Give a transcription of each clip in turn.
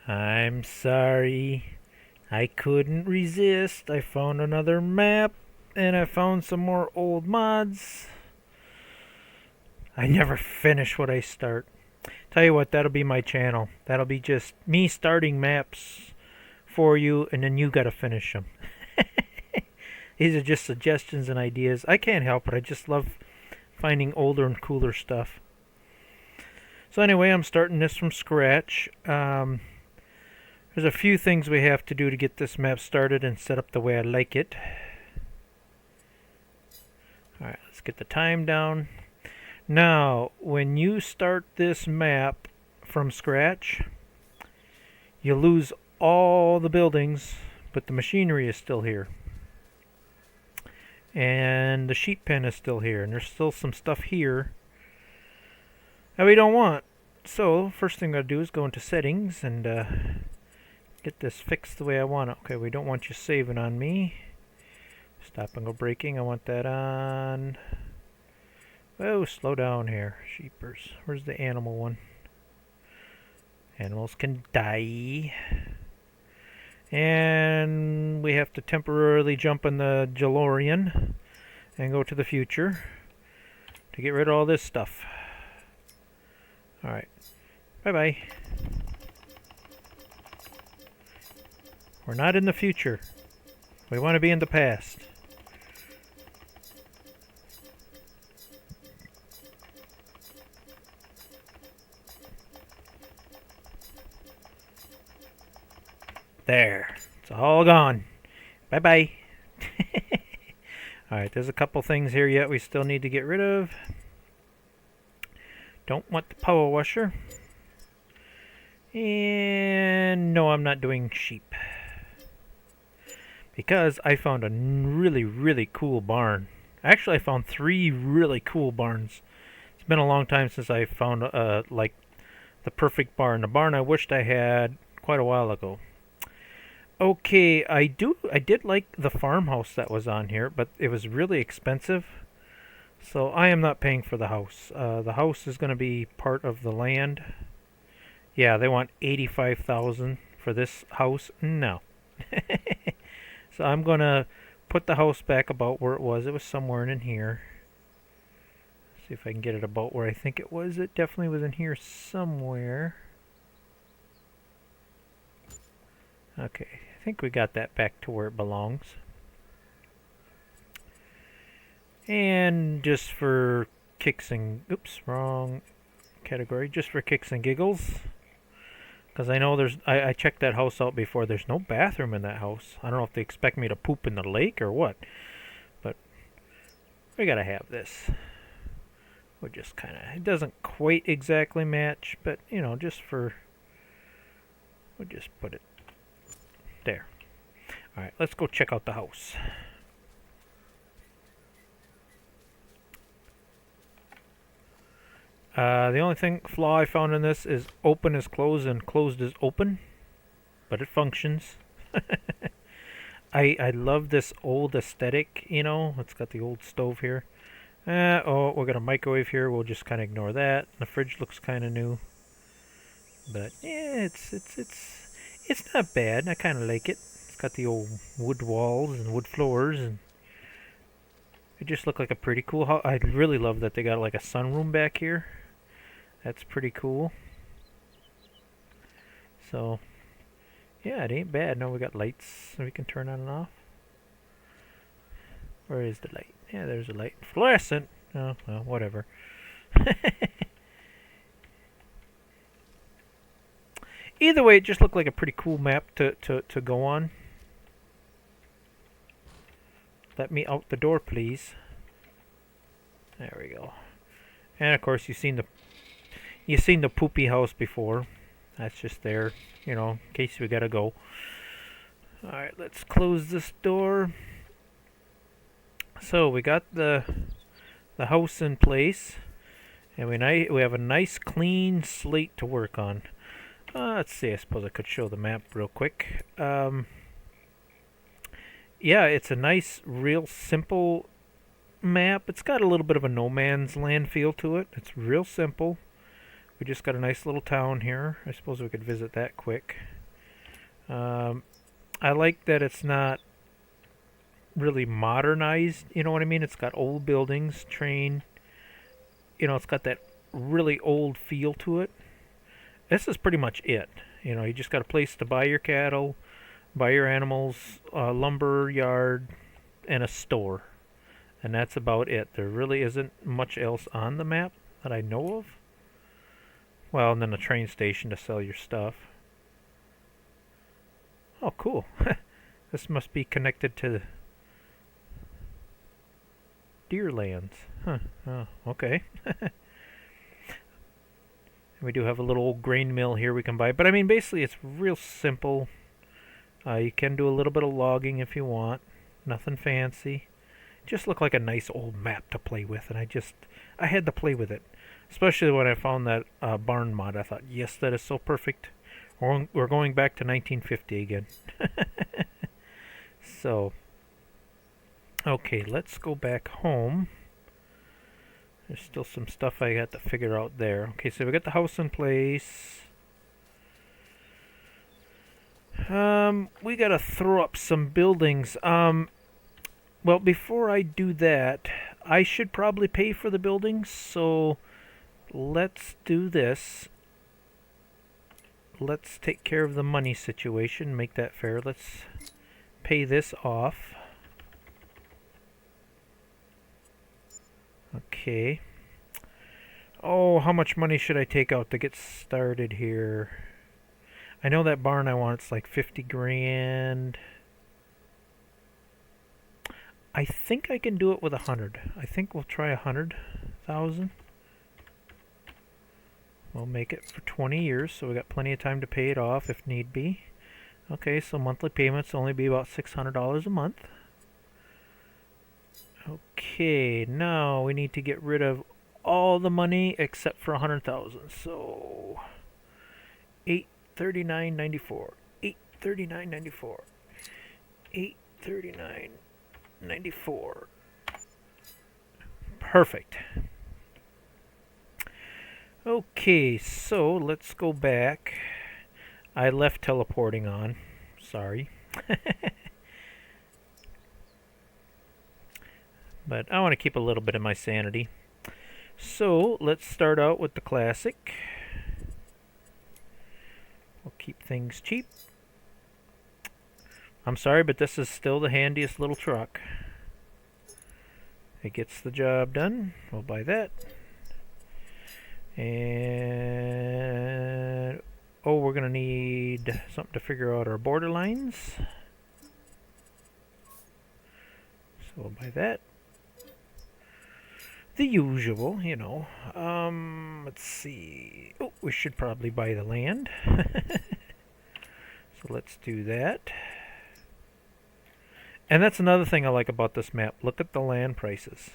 I'm sorry. I couldn't resist. I found another map and I found some more old mods. I never finish what I start. Tell you what, that'll be my channel. That'll be just me starting maps for you and then you gotta finish them. These are just suggestions and ideas. I can't help it. I just love finding older and cooler stuff. So anyway, I'm starting this from scratch. There's a few things we have to do to get this map started and set up the way I like it. Alright, let's get the time down. Now, when you start this map from scratch, you lose all the buildings, but the machinery is still here. And the sheep pen is still here, and there's still some stuff here that we don't want. So, first thing I'm going to do is go into settings and get this fixed the way I want it. Okay, we don't want you saving on me. Stop and go braking. I want that on. Oh, slow down here. Sheepers. Where's the animal one? Animals can die. And we have to temporarily jump in the DeLorean and go to the future to get rid of all this stuff. Alright. Bye-bye. We're not in the future. We want to be in the past. There. It's all gone. Bye-bye. Alright, there's a couple things here yet we still need to get rid of. Don't want the power washer. And no, I'm not doing sheep. Because I found a really, really cool barn. Actually, I found 3 really cool barns. It's been a long time since I found like the perfect barn. The barn I wished I had quite a while ago. Okay, I did like the farmhouse that was on here, but it was really expensive. So I am not paying for the house. The house is going to be part of the land. Yeah, they want 85,000 for this house. No. So I'm going to put the house back about where it was. It was somewhere in here. See if I can get it about where I think it was. It definitely was in here somewhere. Okay, I think we got that back to where it belongs. And just for kicks and... Oops, wrong category. Just for kicks and giggles. Because I know there's... I checked that house out before. There's no bathroom in that house. I don't know if they expect me to poop in the lake or what. But we gotta have this. We're just kind of... It doesn't quite exactly match. But, you know, just for... We'll just put it there. Alright, let's go check out the house. The only flaw I found in this is open is closed and closed is open. But it functions. I love this old aesthetic, you know. It's got the old stove here. Oh, we got a microwave here. We'll just kind of ignore that. The fridge looks kind of new. But, yeah, it's not bad. I kind of like it. It's got the old wood walls and wood floors, and it just looked like a pretty cool house. I really love that they got like a sunroom back here. That's pretty cool. So, yeah, it ain't bad. Now we got lights we can turn on and off. Where is the light? Yeah, there's a light. Fluorescent. Oh, well, whatever. Either way, it just looked like a pretty cool map to go on. Let me out the door, please. There we go. And of course, you've seen the poopy house before. That's just there, you know, in case we gotta go. All right, let's close this door. So we got the house in place, and we have a nice clean slate to work on. Let's see. I suppose I could show the map real quick. Yeah, it's a nice, real simple map. It's got a little bit of a no man's land feel to it. It's real simple. We just got a nice little town here. I suppose we could visit that quick. I like that it's not really modernized, you know what I mean? It's got old buildings, train, it's got that really old feel to it. This is pretty much it. You just got a place to buy your cattle, buy your animals, a lumber yard, and a store. And that's about it. There really isn't much else on the map that I know of. Well, and then a train station to sell your stuff. Oh, cool. This must be connected to Deerlands. Huh. Oh, okay. We do have a little old grain mill here we can buy. But I mean, basically, it's real simple. You can do a little bit of logging if you want. Nothing fancy. Just look like a nice old map to play with. And I had to play with it. Especially when I found that barn mod. I thought, yes, that is so perfect. We're going back to 1950 again. So, okay, let's go back home. There's still some stuff I got to figure out there. Okay, so we got the house in place. We gotta throw up some buildings. Well, before I do that, I should probably pay for the buildings, so let's do this. Let's take care of the money situation, make that fair. Let's pay this off. Okay. Oh, how much money should I take out to get started here? I know that barn I want, it's like 50 grand. I think I can do it with 100. I think we'll try 100,000. We'll make it for 20 years, so we got plenty of time to pay it off if need be. Okay, so monthly payments only be about $600 a month. Okay, now we need to get rid of all the money except for 100,000. So 839.94, 839.94, 839.94. Perfect. Okay, so let's go back. I left teleporting on. Sorry. But I want to keep a little bit of my sanity. So let's start out with the classic. We'll keep things cheap. I'm sorry, but this is still the handiest little truck. It gets the job done. We'll buy that. And oh, we're gonna need something to figure out our border lines. So we'll buy that. The usual, let's see. Oh, we should probably buy the land. So let's do that. And that's another thing I like about this map. Look at the land prices.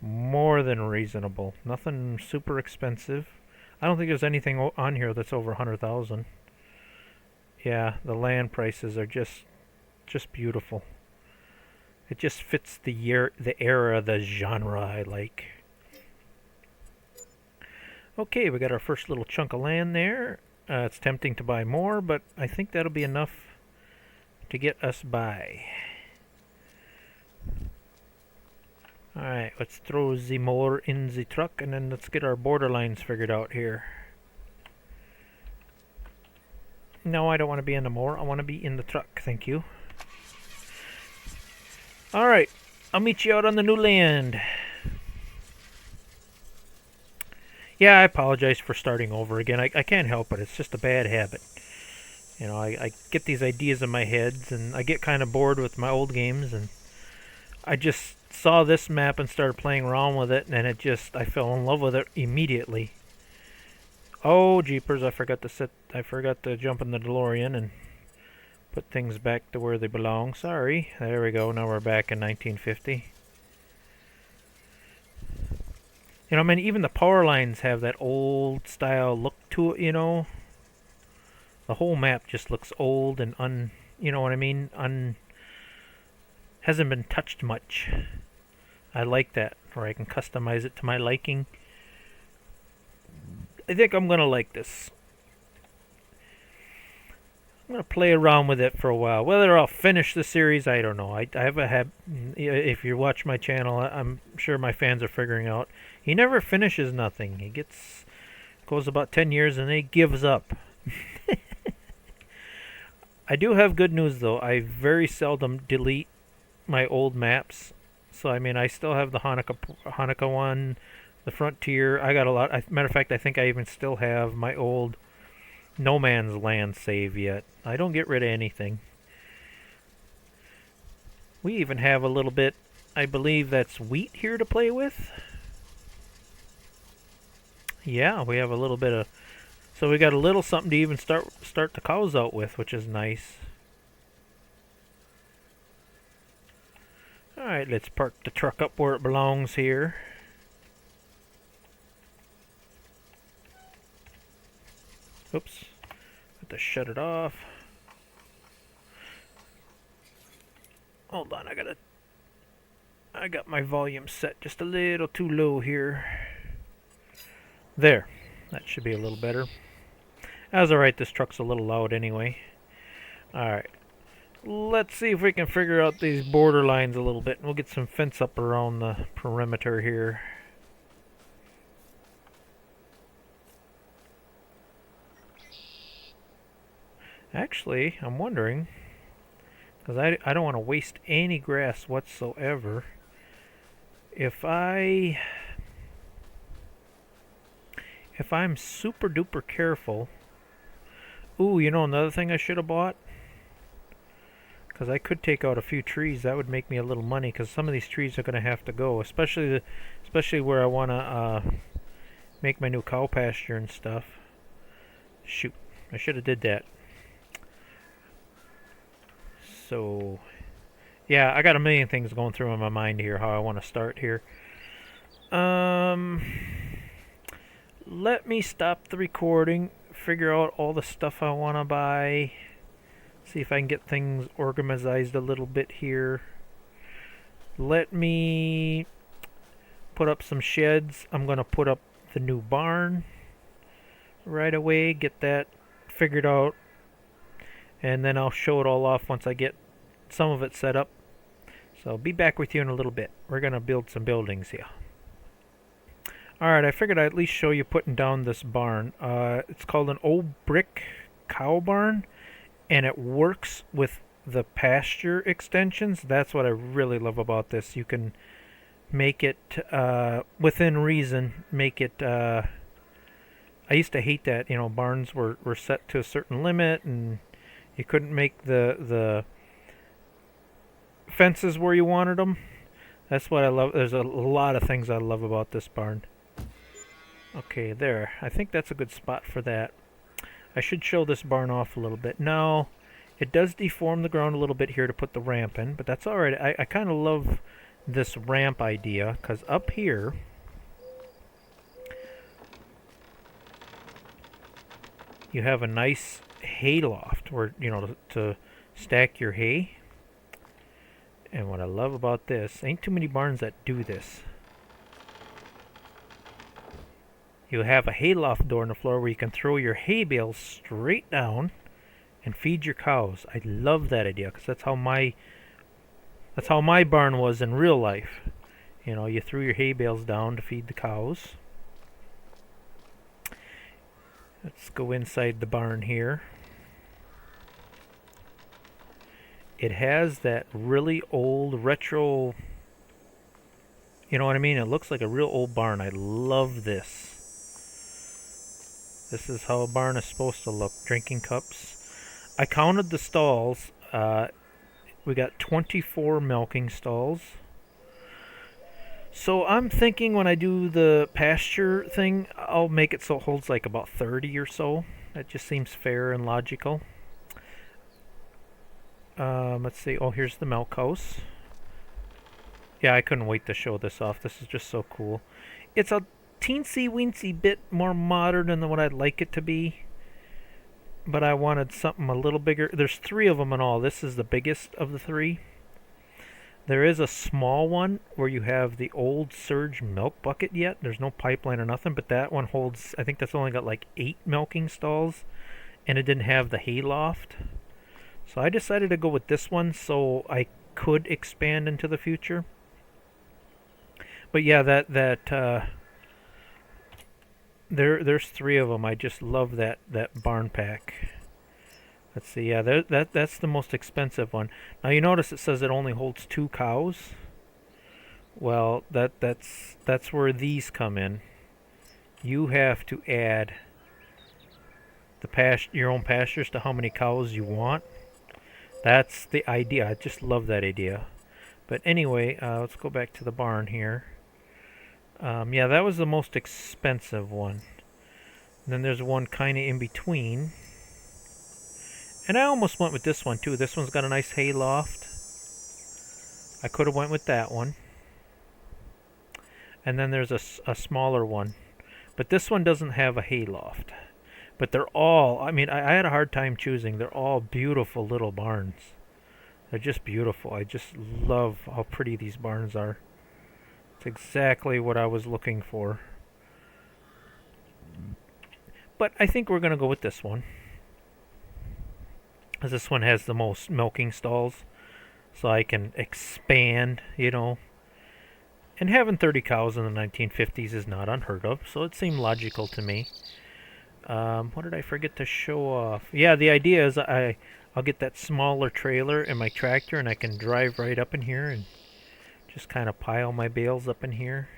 More than reasonable. Nothing super expensive. I don't think there's anything on here that's over 100,000. Yeah, the land prices are just beautiful. It just fits the era, the genre I like. Okay, we got our first little chunk of land there. It's tempting to buy more, but I think that'll be enough to get us by. Alright, let's throw the more in the truck, and then let's get our border lines figured out here. No, I don't want to be in the mower. I want to be in the truck. Thank you. Alright, I'll meet you out on the new land. Yeah, I apologize for starting over again. I can't help it. It's just a bad habit. I get these ideas in my head, and I get kind of bored with my old games, and I just saw this map and started playing around with it, and I fell in love with it immediately. Oh, jeepers, I forgot to jump in the DeLorean and put things back to where they belong. Sorry. There we go. Now we're back in 1950. Even the power lines have that old style look to it, The whole map just looks old and you know what I mean? Hasn't been touched much. I like that, where I can customize it to my liking. I think I'm gonna like this. I'm gonna play around with it for a while. Whether I'll finish the series, I don't know. I have a if you watch my channel, I'm sure my fans are figuring out. He never finishes nothing. He goes about 10 years and he gives up. I do have good news though. I very seldom delete my old maps. So I mean, I still have the Hanukkah one, the Frontier. I got a lot. Matter of fact, I think I even still have my old No Man's Land save yet. I don't get rid of anything. We even have a little bit, I believe that's wheat here to play with. Yeah, we have a little bit of, so we got a little something to even start the cows out with, which is nice. Alright, let's park the truck up where it belongs here. Oops. Have to shut it off. Hold on, I got my volume set just a little too low here. There. That should be a little better. That's alright, this truck's a little loud anyway. Alright. Let's see if we can figure out these border lines a little bit. We'll get some fence up around the perimeter here. Actually, I'm wondering, because I don't want to waste any grass whatsoever, if I'm super duper careful. Ooh, you know another thing I should have bought? Because I could take out a few trees. That would make me a little money, because some of these trees are going to have to go, especially where I want to make my new cow pasture and stuff. Shoot, I should have did that. So, yeah, I got a million things going through in my mind here, how I want to start here. Let me stop the recording, figure out all the stuff I want to buy, see if I can get things organized a little bit here. Let me put up some sheds. I'm going to put up the new barn right away, get that figured out. And then I'll show it all off once I get some of it set up. So I'll be back with you in a little bit. We're going to build some buildings here. Alright, I figured I'd at least show you putting down this barn. It's called an old brick cow barn, and it works with the pasture extensions. That's what I really love about this. You can make it, within reason, make it... I used to hate that, barns were set to a certain limit, and you couldn't make the fences where you wanted them. That's what I love. There's a lot of things I love about this barn. Okay, there. I think that's a good spot for that. I should show this barn off a little bit. Now, it does deform the ground a little bit here to put the ramp in, but that's alright. I kind of love this ramp idea, because up here, you have a nice hay loft where, to stack your hay. And what I love about this, ain't too many barns that do this. You have a hayloft door in the floor where you can throw your hay bales straight down and feed your cows. I love that idea, because that's how my barn was in real life. You threw your hay bales down to feed the cows. Let's go inside the barn here. It has that really old retro, you know what I mean? It looks like a real old barn. I love this. This is how a barn is supposed to look. Drinking cups. I counted the stalls. We got 24 milking stalls. So I'm thinking when I do the pasture thing, I'll make it so it holds like about 30 or so. That just seems fair and logical. Let's see. Oh, here's the milk house. Yeah, I couldn't wait to show this off. This is just so cool. It's a teensy-weensy bit more modern than what I'd like it to be, but I wanted something a little bigger. There's 3 of them in all. This is the biggest of the 3. There is a small one where you have the old Surge milk bucket yet. There's no pipeline or nothing, but that one holds, I think that's only got like 8 milking stalls, and it didn't have the hay loft. So I decided to go with this one so I could expand into the future. But yeah, there's three of them. I just love that barn pack. Let's see. Yeah, that's the most expensive one. Now you notice it says it only holds 2 cows. Well, that's where these come in. You have to add your own pastures to how many cows you want. That's the idea. I just love that idea. But anyway, let's go back to the barn here. Yeah, that was the most expensive one. And then there's one kind of in between. And I almost went with this one too. This one's got a nice hay loft. I could have went with that one. And then there's a smaller one. But this one doesn't have a hay loft. But they're all, I mean, I had a hard time choosing. They're all beautiful little barns. They're just beautiful. I just love how pretty these barns are. It's exactly what I was looking for. But I think we're going to go with this one. As this one has the most milking stalls. So I can expand, you know. And having 30 cows in the 1950s is not unheard of. So it seemed logical to me. What did I forget to show off? Yeah, the idea is I'll get that smaller trailer in my tractor and I can drive right up in here and just kind of pile my bales up in here.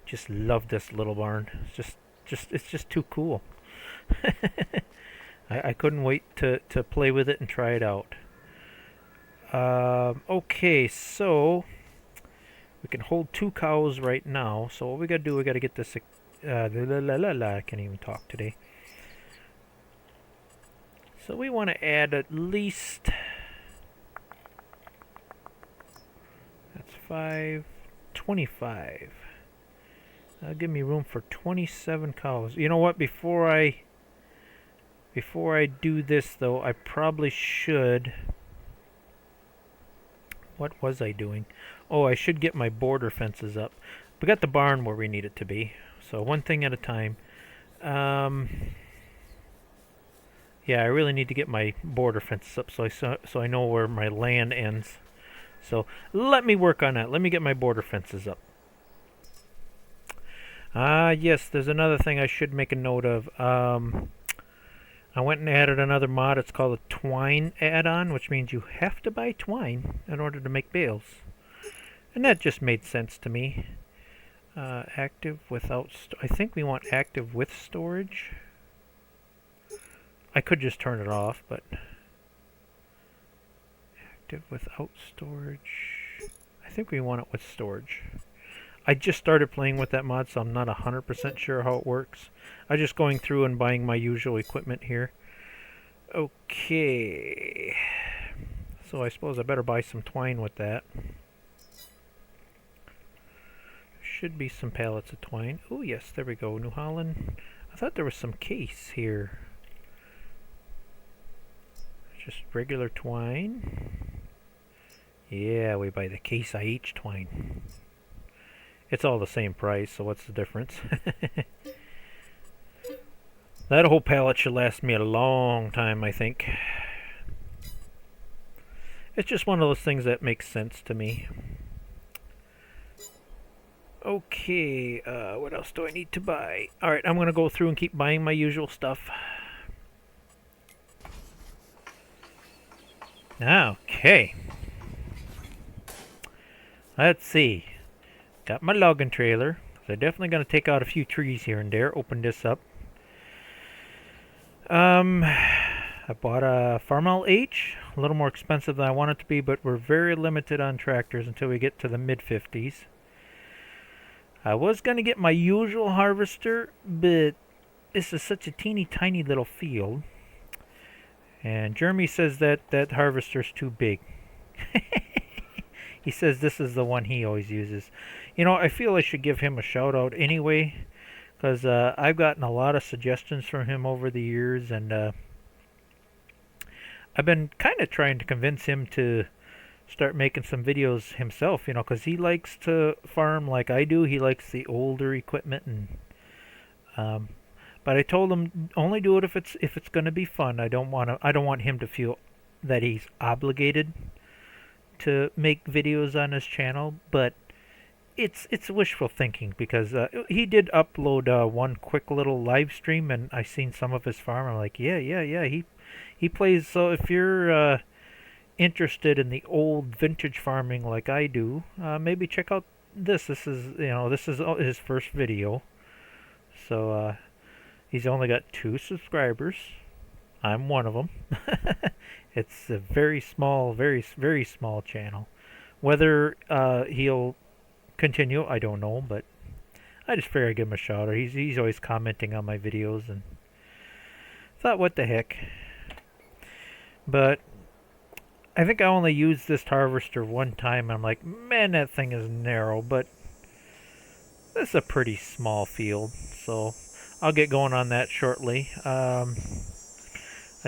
Just love this little barn. It's just too cool. I couldn't wait to play with it and try it out. Okay, so we can hold 2 cows right now. So what we gotta do, we gotta get this. I can't even talk today. So we want to add at least. That's 25. That'll give me room for 27 cows. You know what? Before I do this though, I probably should. What was I doing? Oh, I should get my border fences up. We got the barn where we need it to be. So one thing at a time. Yeah, I really need to get my border fences up so I know where my land ends. So let me work on that. Let me get my border fences up. Yes, there's another thing I should make a note of. I went and added another mod. It's called a twine add-on, which means you have to buy twine in order to make bales. And that just made sense to me. Active without... I think we want active with storage. I could just turn it off, but... Active without storage... I think we want it with storage. I just started playing with that mod, so I'm not 100% sure how it works. I'm just going through and buying my usual equipment here. Okay. So I suppose I better buy some twine with that. Should be some pallets of twine. Oh yes, there we go. New Holland. I thought there was some case here. Just regular twine. Yeah, we buy the Case IH twine. It's all the same price, so what's the difference? That whole pallet should last me a long time, I think. It's just one of those things that makes sense to me. Okay, what else do I need to buy? Alright, I'm going to go through and keep buying my usual stuff. Okay. Let's see. Got my logging trailer. So I'm definitely going to take out a few trees here and there. Open this up. I bought a Farmall H. A little more expensive than I want it to be, but we're very limited on tractors until we get to the mid-50s. I was going to get my usual harvester, but this is such a teeny tiny little field. And Jeremy says that harvester's too big. He says this is the one he always uses. You know, I feel I should give him a shout out anyway, because I've gotten a lot of suggestions from him over the years, and I've been kind of trying to convince him to start making some videos himself, you know, because he likes to farm like I do. He likes the older equipment, and but I told him only do it if it's going to be fun. I don't want him to feel that he's obligated to make videos on his channel, but it's wishful thinking because he did upload one quick little live stream, and I seen some of his farm. I'm like, yeah. He plays. So if you're interested in the old vintage farming like I do, maybe check out this. This is his first video. So he's only got 2 subscribers. I'm one of them. It's a very small, very small channel. Whether he'll continue, I don't know, but I just figured I'd give him a shout out. He's always commenting on my videos, and thought, what the heck. But I think I only used this harvester one time, and I'm like, man, that thing is narrow, but this is a pretty small field, so I'll get going on that shortly. I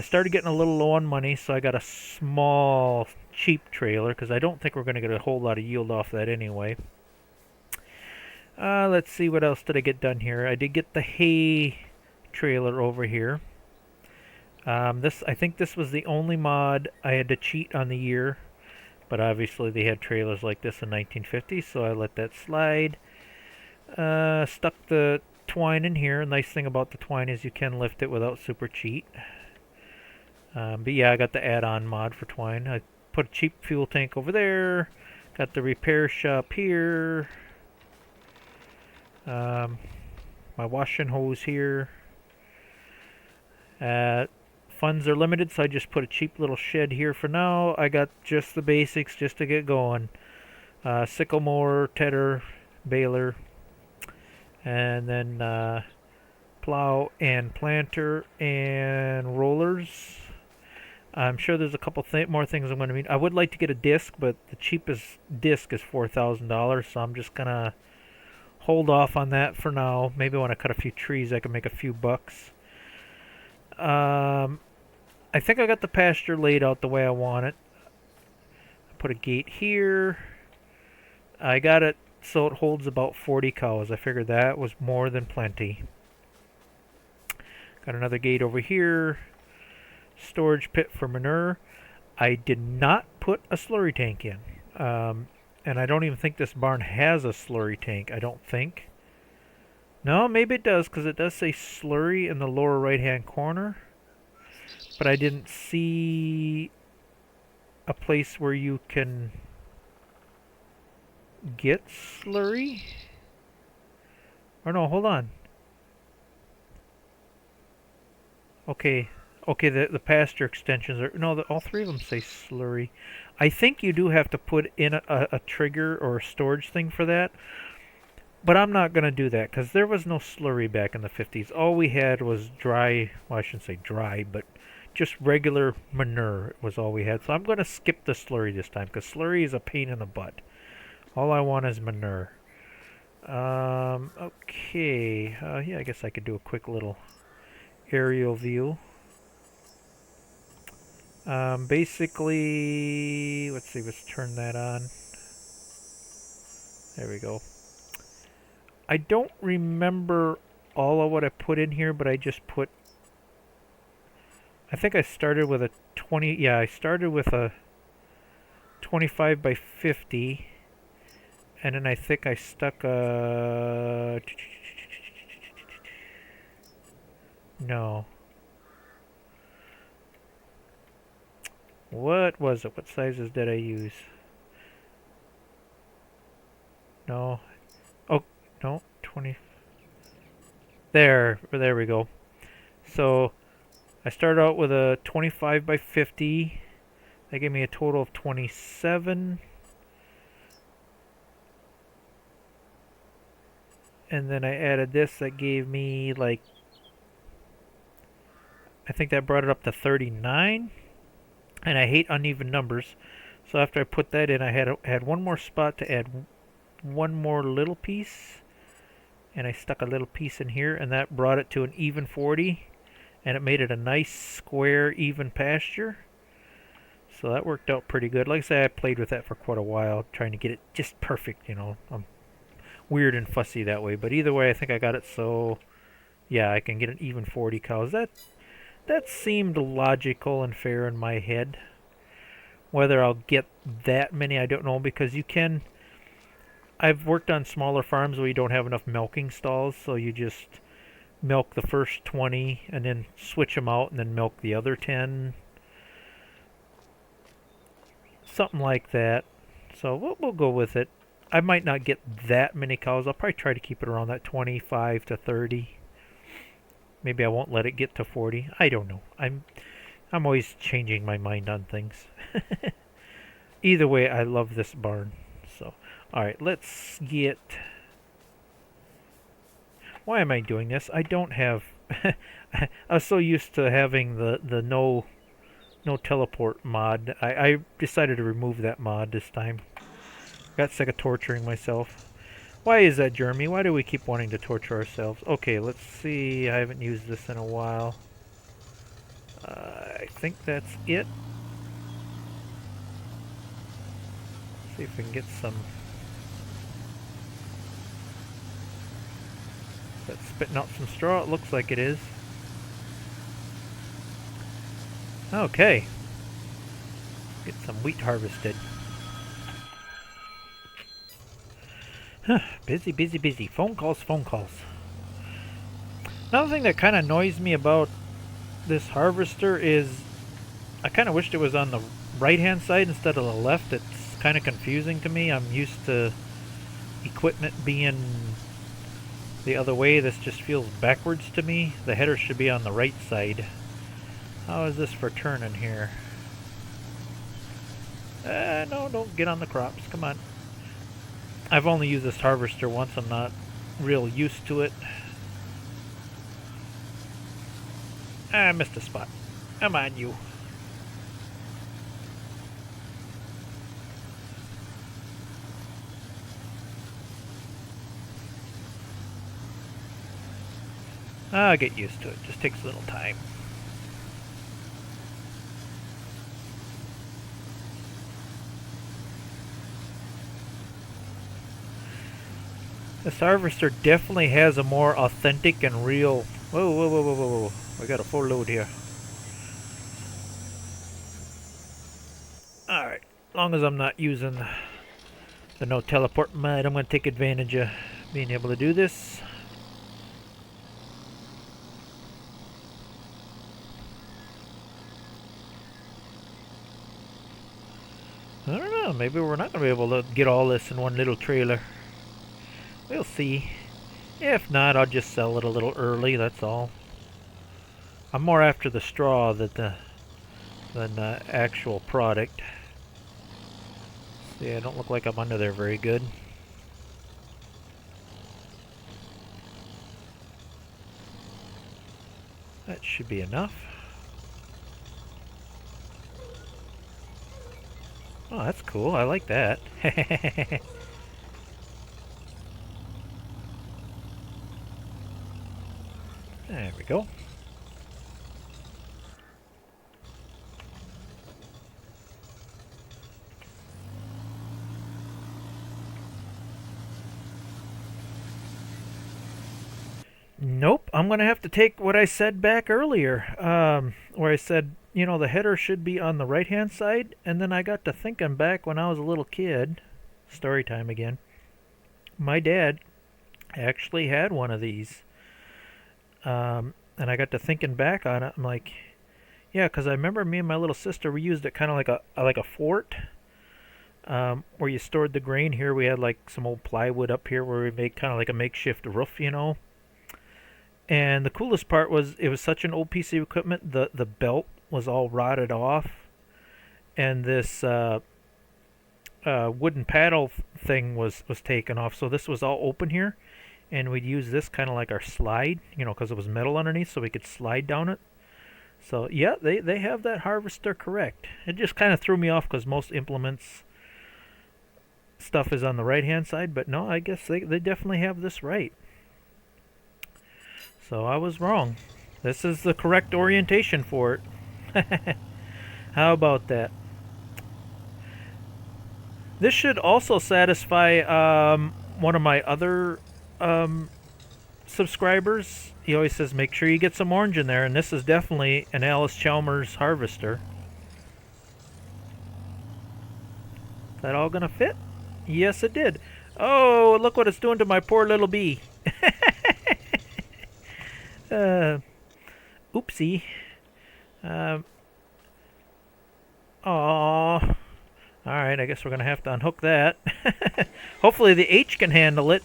started getting a little low on money, so I got a small, cheap trailer, because I don't think we're going to get a whole lot of yield off that anyway. Let's see, what else did I get done here? I did get the hay trailer over here. I think this was the only mod I had to cheat on the year, but obviously they had trailers like this in 1950, so I let that slide. Stuck the twine in here. Nice thing about the twine is you can lift it without super cheat. But yeah, I got the add-on mod for twine. I put a cheap fuel tank over there. Got the repair shop here. My washing hose here. Funds are limited, so I just put a cheap little shed here for now. I got just the basics just to get going. Sickle mower, tedder, baler, and then plow and planter and rollers. I'm sure there's a couple more things I'm going to need. I would like to get a disc, but the cheapest disc is $4,000, so I'm just going to hold off on that for now. Maybe when I cut a few trees, I can make a few bucks. I think I got the pasture laid out the way I want it. I put a gate here. I got it so it holds about 40 cows. I figured that was more than plenty. Got another gate over here. Storage pit for manure. I did not put a slurry tank in. And I don't even think this barn has a slurry tank. I don't think. No, maybe it does, because it does say slurry in the lower right hand corner. But I didn't see a place where you can get slurry. Or no, hold on. Okay, the pasture extensions are... No, all 3 of them say slurry. I think you do have to put in a trigger or a storage thing for that. But I'm not going to do that, because there was no slurry back in the 50s. All we had was dry... Well, I shouldn't say dry, but just regular manure was all we had. So I'm going to skip the slurry this time, because slurry is a pain in the butt. All I want is manure. Okay. Yeah, I guess I could do a quick little aerial view. Basically, let's see, let's turn that on. There we go. I don't remember all of what I put in here, but I just put... I think I started with a 20... Yeah, I started with a 25 by 50. And then I think I stuck a... No. What was it? What sizes did I use? No. Oh, no. 20. There we go. So, I started out with a 25 by 50. That gave me a total of 27. And then I added this. That gave me, like... I think that brought it up to 39. And I hate uneven numbers, so after I put that in, I had one more spot to add one more little piece, and I stuck a little piece in here, and that brought it to an even 40, and it made it a nice square even pasture. So that worked out pretty good. Like I say, I played with that for quite a while, trying to get it just perfect. You know, I'm weird and fussy that way, but either way, I think I got it so yeah, I can get an even 40 cows. That seemed logical and fair in my head. Whether I'll get that many, I don't know, because you can... I've worked on smaller farms where you don't have enough milking stalls, so you just milk the first 20 and then switch them out and then milk the other 10. Something like that. So we'll go with it. I might not get that many cows. I'll probably try to keep it around that 25 to 30. Maybe I won't let it get to 40. I don't know. I'm always changing my mind on things. Either way, I love this barn. So, all right, let's get... Why am I doing this? I don't have... I was so used to having the no teleport mod. I decided to remove that mod this time. Got sick of torturing myself. Why is that, Jeremy? Why do we keep wanting to torture ourselves? Okay, let's see. I haven't used this in a while. I think that's it. See if we can get some... That's spitting out some straw. It looks like it is. Okay. Get some wheat harvested. Busy, busy, busy. Phone calls, phone calls. Another thing that kind of annoys me about this harvester is I kind of wished it was on the right-hand side instead of the left. It's kind of confusing to me. I'm used to equipment being the other way. This just feels backwards to me. The header should be on the right side. How is this for turning here? No, don't get on the crops. Come on. I've only used this harvester once. I'm not real used to it. I missed a spot. Come on, you. I'll get used to it. Just takes a little time. This harvester definitely has a more authentic and real... Whoa, whoa, whoa, whoa, whoa, whoa. We got a full load here. Alright, as long as I'm not using the no teleport mod, I'm going to take advantage of being able to do this. I don't know, maybe we're not going to be able to get all this in one little trailer. We'll see. If not, I'll just sell it a little early, that's all. I'm more after the straw than the actual product. See, I don't look like I'm under there very good. That should be enough. Oh, that's cool. I like that. There we go. Nope, I'm going to have to take what I said back earlier, where I said, you know, the header should be on the right-hand side, and then I got to thinking back when I was a little kid, story time again, my dad actually had one of these. And I got to thinking back on it. I'm like, yeah, because I remember me and my little sister, we used it kind of like a fort, where you stored the grain. Here we had like some old plywood up here where we made kind of like a makeshift roof, you know. And the coolest part was it was such an old piece of equipment. The belt was all rotted off, and this wooden paddle thing was taken off. So this was all open here. And we'd use this kind of like our slide, you know, because it was metal underneath, so we could slide down it. So, yeah, they have that harvester correct. It just kind of threw me off because most implements stuff is on the right-hand side, but no, I guess they definitely have this right. So I was wrong. This is the correct orientation for it. How about that? This should also satisfy one of my other subscribers. He always says make sure you get some orange in there, and this is definitely an Allis-Chalmers harvester. Is that all gonna fit? Yes, it did. Oh, look what it's doing to my poor little bee. uh, oopsie. Aww. Alright, I guess we're gonna have to unhook that. Hopefully the H can handle it.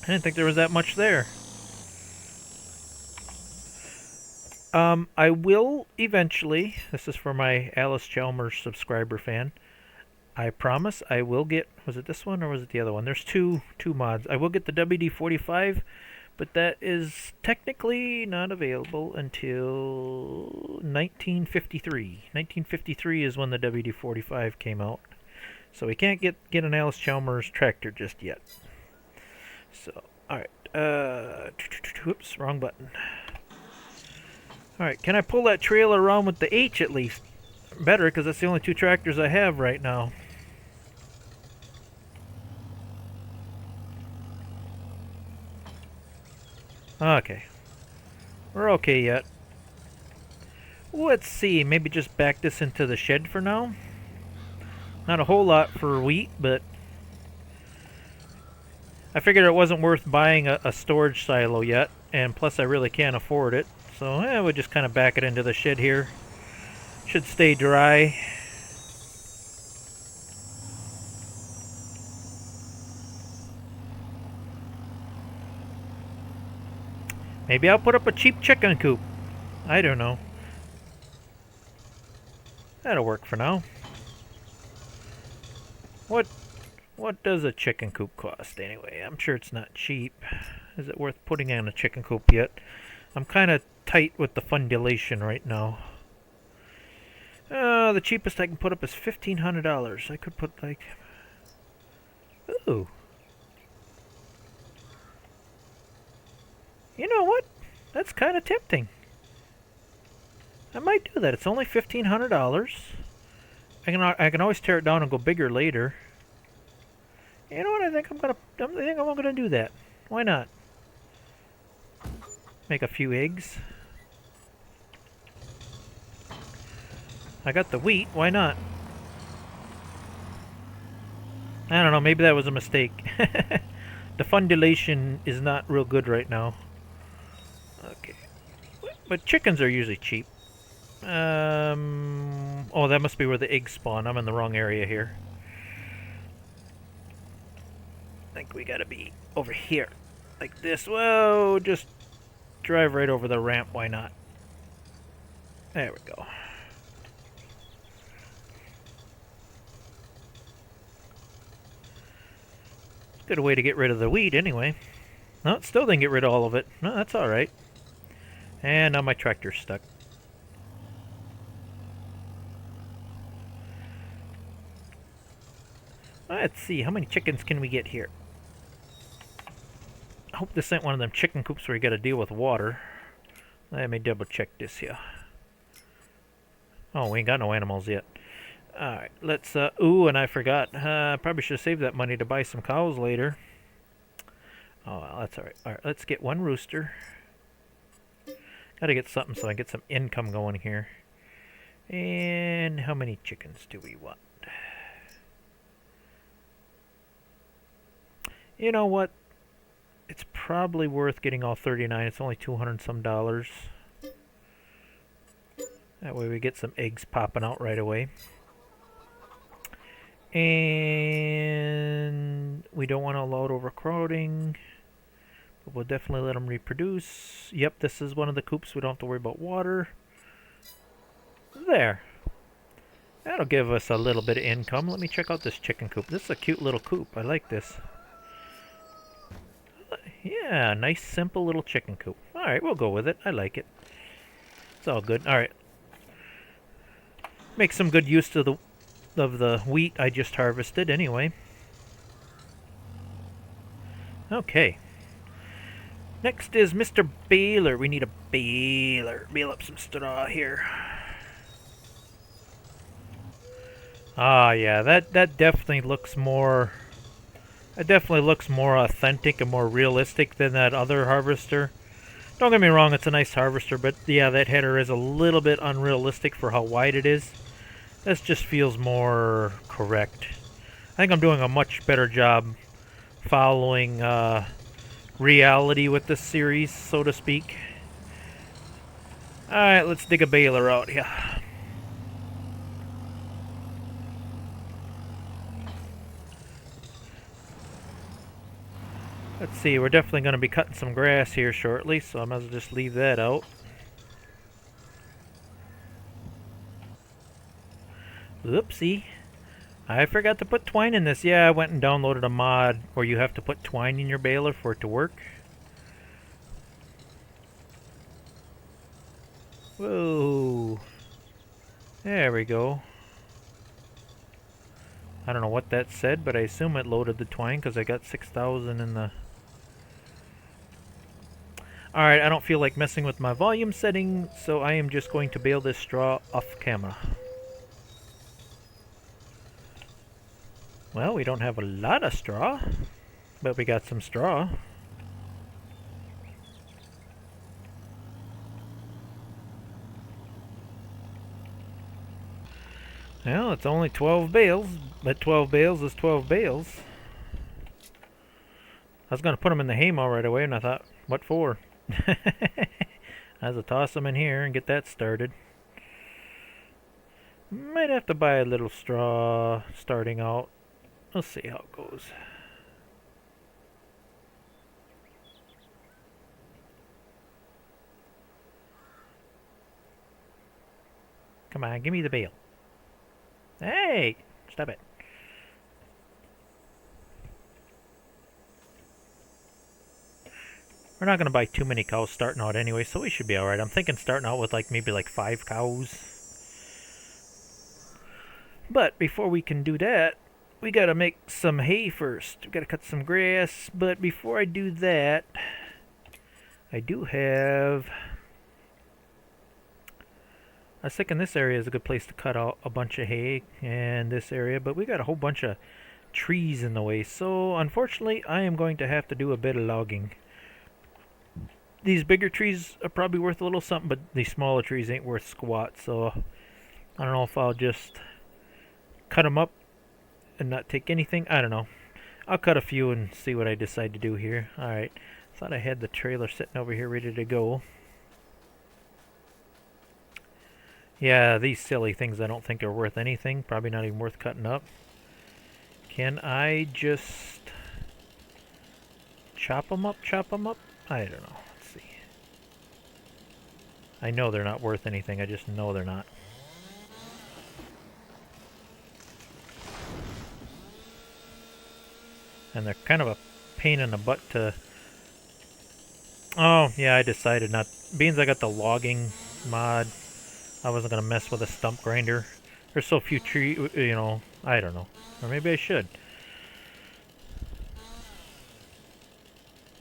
I didn't think there was that much there. I will eventually, this is for my Alice Chalmers subscriber fan, I promise I will get, was it this one or was it the other one? There's two mods. I will get the WD-45, but that is technically not available until 1953. 1953 is when the WD-45 came out. So we can't get an Alice Chalmers tractor just yet. So, alright. Whoops, wrong button. Alright, can I pull that trailer around with the H at least? Better, because that's the only two tractors I have right now. Okay. We're okay yet. Let's see, maybe just back this into the shed for now. Not a whole lot for wheat, but I figured it wasn't worth buying a storage silo yet, and plus I really can't afford it. So we'll just kind of back it into the shed here. Should stay dry. Maybe I'll put up a cheap chicken coop. I don't know. That'll work for now. What does a chicken coop cost anyway? I'm sure it's not cheap. Is it worth putting in a chicken coop yet? I'm kind of tight with the fundulation right now. The cheapest I can put up is $1,500. I could put like... Ooh. You know what? That's kind of tempting. I might do that. It's only $1,500. I can always tear it down and go bigger later. You know what? I think I'm gonna do that. Why not? Make a few eggs. I got the wheat. Why not? I don't know. Maybe that was a mistake. The fundulation is not real good right now. Okay. But chickens are usually cheap. Oh, that must be where the eggs spawn. I'm in the wrong area here. I think we gotta be over here. Like this. Whoa, just drive right over the ramp. Why not? There we go. Good way to get rid of the weed anyway. No, it still didn't get rid of all of it. No, that's alright. And now my tractor's stuck. Let's see, how many chickens can we get here? I hope this ain't one of them chicken coops where you gotta deal with water. Let me double check this here. Oh, we ain't got no animals yet. Alright, let's, ooh, and I forgot. Probably should have saved that money to buy some cows later. Oh, well, that's alright. Alright, let's get one rooster. Gotta get something so I can get some income going here. And how many chickens do we want? You know what? It's probably worth getting all 39. It's only 200 some dollars. That way we get some eggs popping out right away. And we don't want to allow overcrowding. But we'll definitely let them reproduce. Yep, this is one of the coops. We don't have to worry about water. There. That'll give us a little bit of income. Let me check out this chicken coop. This is a cute little coop. I like this. Yeah, nice simple little chicken coop. Alright, we'll go with it. I like it. It's all good. Alright. Make some good use of the wheat I just harvested anyway. Okay. Next is Mr. Baler. We need a baler. Bale up some straw here. Ah, yeah, that definitely looks more... It definitely looks more authentic and more realistic than that other harvester. Don't get me wrong, it's a nice harvester, but yeah, that header is a little bit unrealistic for how wide it is. This just feels more correct. I think I'm doing a much better job following reality with this series, so to speak. Alright, let's dig a baler out here. Let's see, we're definitely going to be cutting some grass here shortly, so I might as well just leave that out. Oopsie. I forgot to put twine in this. Yeah, I went and downloaded a mod where you have to put twine in your baler for it to work. Whoa. There we go. I don't know what that said, but I assume it loaded the twine because I got 6,000 in the... Alright, I don't feel like messing with my volume setting, so I am just going to bale this straw off camera. Well, we don't have a lot of straw, but we got some straw. Well, it's only 12 bales, but 12 bales is 12 bales. I was going to put them in the haymow right away, and I thought, what for? I was to toss them in here and get that started. Might have to buy a little straw starting out. We'll see how it goes. Come on, give me the bale. Hey! Stop it. We're not going to buy too many cows starting out anyway, so we should be alright. I'm thinking starting out with maybe 5 cows. But before we can do that, we got to make some hay first. We got to cut some grass, but before I do that, I do have... I was thinking this area is a good place to cut out a bunch of hay, and this area, but we got a whole bunch of trees in the way, so unfortunately I am going to have to do a bit of logging. These bigger trees are probably worth a little something, but these smaller trees ain't worth squat, so I don't know if I'll just cut them up and not take anything. I don't know. I'll cut a few and see what I decide to do here. Alright, thought I had the trailer sitting over here ready to go. Yeah, these silly things I don't think are worth anything. Probably not even worth cutting up. Can I just chop them up? I don't know. Let's see. I know they're not worth anything. I just know they're not. And they're kind of a pain in the butt to... Oh, yeah, I decided not... Being I got the logging mod, I wasn't going to mess with a stump grinder. There's so few tree... You know, I don't know. Or maybe I should.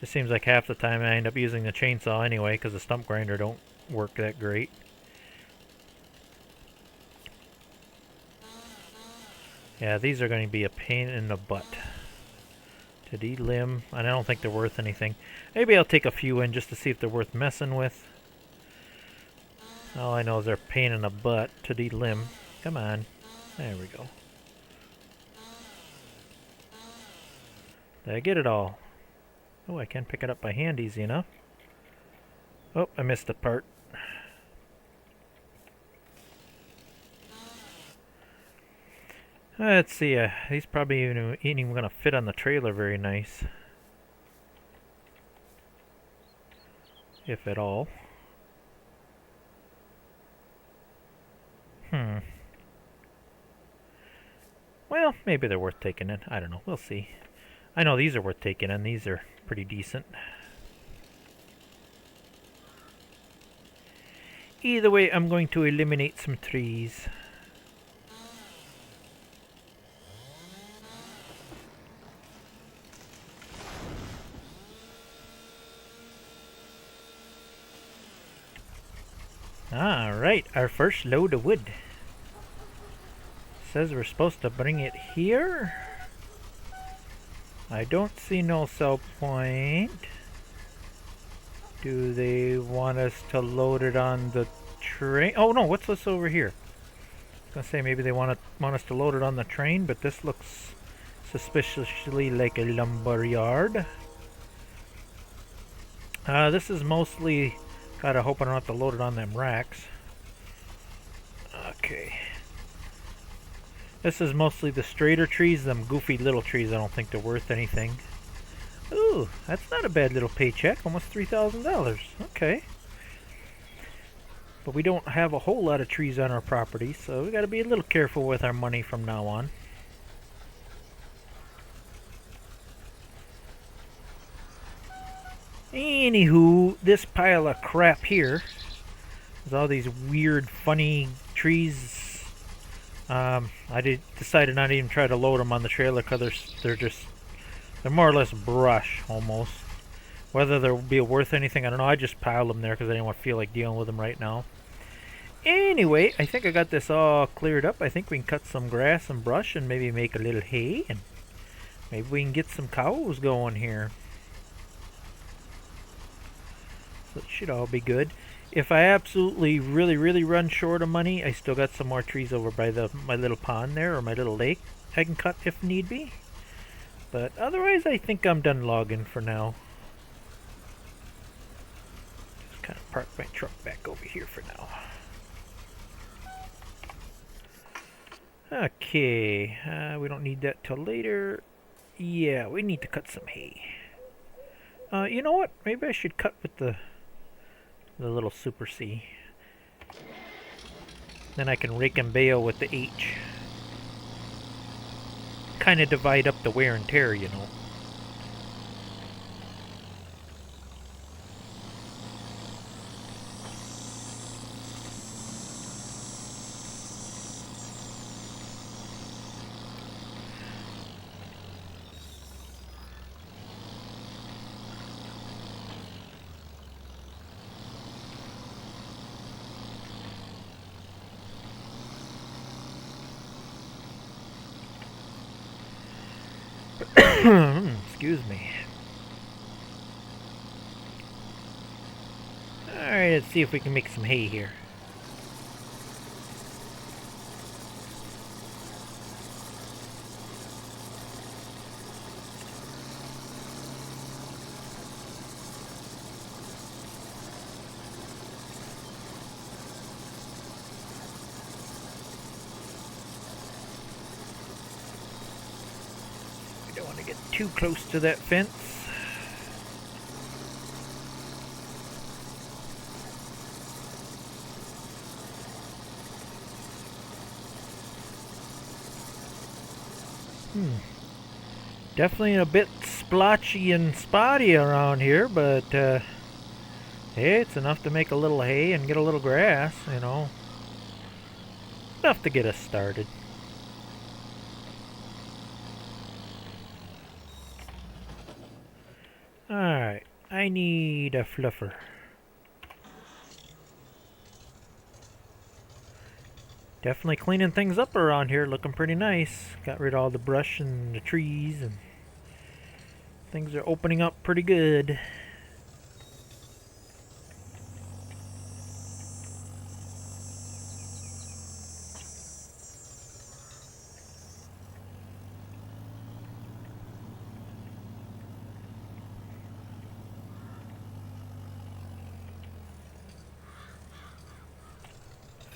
It seems like half the time I end up using the chainsaw anyway, because the stump grinder don't work that great. Yeah, these are going to be a pain in the butt to delimb, and I don't think they're worth anything. Maybe I'll take a few in just to see if they're worth messing with. All I know is they're a pain in the butt to delimb. Come on. There we go. Did I get it all? Oh, I can pick it up by hand easy enough. Oh, I missed a part. Let's see, these probably ain't even going to fit on the trailer very nice. If at all. Well, maybe they're worth taking in. I don't know. We'll see. I know these are worth taking in. These are pretty decent. Either way, I'm going to eliminate some trees. Alright, our first load of wood. Says we're supposed to bring it here. I don't see no sell point. Do they want us to load it on the train? Oh no, what's this over here? Gonna say maybe they want us to load it on the train, but this looks suspiciously like a lumber yard. This is mostly. Gotta hope I don't have to load it on them racks. Okay. This is mostly the straighter trees. Them goofy little trees, I don't think they're worth anything. Ooh, that's not a bad little paycheck. Almost $3,000. Okay. But we don't have a whole lot of trees on our property, so we gotta be a little careful with our money from now on. Anywho, this pile of crap here is all these weird, funny trees. I decided not to even try to load them on the trailer because they're more or less brush almost. Whether they'll be worth anything, I don't know. I just piled them there because I didn't want to feel like dealing with them right now. Anyway, I think I got this all cleared up. I think we can cut some grass and brush and maybe make a little hay, and maybe we can get some cows going here. So it should all be good. If I absolutely really run short of money, I still got some more trees over by my little pond there, or my little lake I can cut if need be. But otherwise I think I'm done logging for now. Just kind of park my truck back over here for now. Okay, we don't need that till later. Yeah, we need to cut some hay. You know what? Maybe I should cut with the little Super C. Then I can rake and bale with the H. Kind of divide up the wear and tear, you know. Excuse me. Alright, let's see if we can make some hay here. We don't want to get too close to that fence. Definitely a bit splotchy and spotty around here, but hey, it's enough to make a little hay and get a little grass, you know. Enough to get us started. Alright, I need a fluffer. Definitely cleaning things up around here, looking pretty nice. Got rid of all the brush and the trees, and things are opening up pretty good.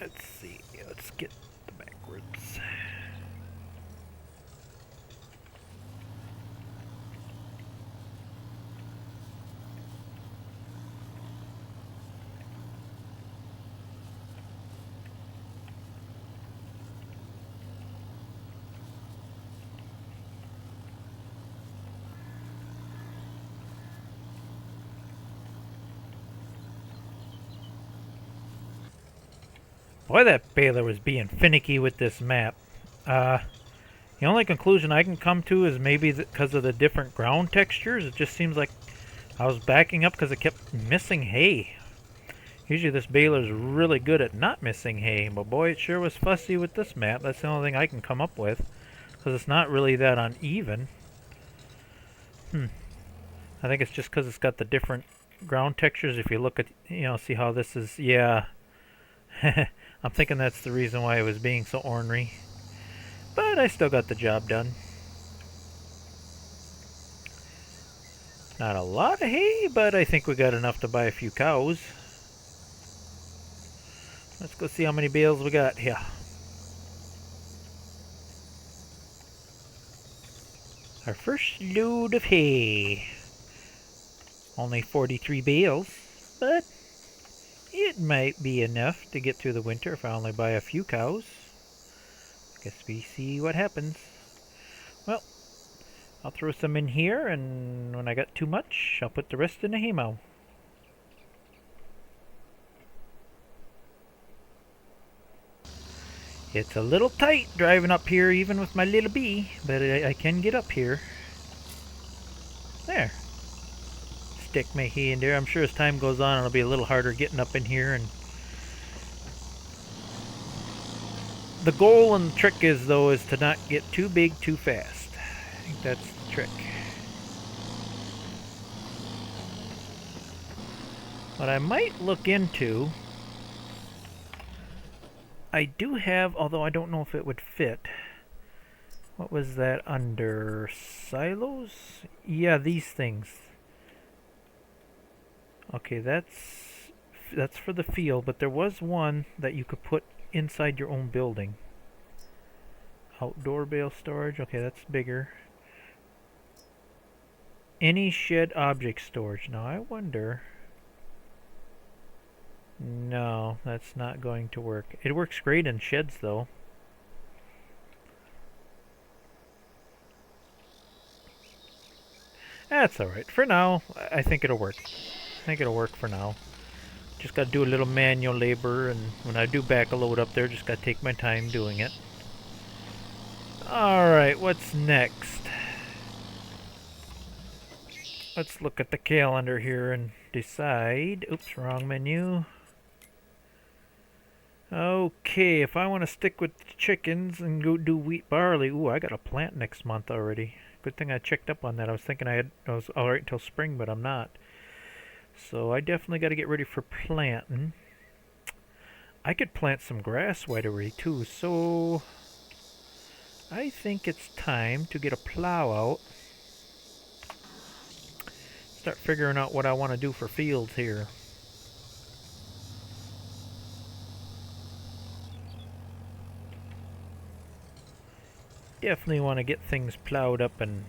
Let's see, let's get the back ribs. Boy, that baler was being finicky with this map. The only conclusion I can come to is maybe because of the different ground textures. It just seems like I was backing up because it kept missing hay. Usually this baler's really good at not missing hay, but boy, it sure was fussy with this map. That's the only thing I can come up with, because it's not really that uneven. I think it's just because it's got the different ground textures. If you look at, see how this is, yeah. I'm thinking that's the reason why it was being so ornery. But I still got the job done. Not a lot of hay, but I think we got enough to buy a few cows. Let's go see how many bales we got here. Our first load of hay. Only 43 bales, but it might be enough to get through the winter if I only buy a few cows. Guess we see what happens. Well, I'll throw some in here, and when I got too much, I'll put the rest in the haymow. It's a little tight driving up here even with my little bee, but I can get up here. There. Stick my hay in there. I'm sure as time goes on it'll be a little harder getting up in here. And the goal and the trick is, though, is to not get too big too fast. I think that's the trick. What I might look into, I do have, although I don't know if it would fit. What was that under silos? Yeah, these things. Okay, that's for the field, but there was one that you could put inside your own building. Outdoor bale storage. Okay, that's bigger. Any shed object storage. Now I wonder. No, that's not going to work. It works great in sheds, though. That's alright. For now, I think it'll work. I think it'll work for now. Just gotta do a little manual labor, and when I do back a load up there, just gotta take my time doing it. Alright, what's next? Let's look at the calendar here and decide. Oops, wrong menu. Okay, if I want to stick with the chickens and go do wheat barley, ooh, I got a plant next month already. Good thing I checked up on that. I was thinking I was all right until spring, but I'm not. So I definitely got to get ready for planting. I could plant some grass right away too. So I think it's time to get a plow out. Start figuring out what I want to do for fields here. Definitely want to get things plowed up and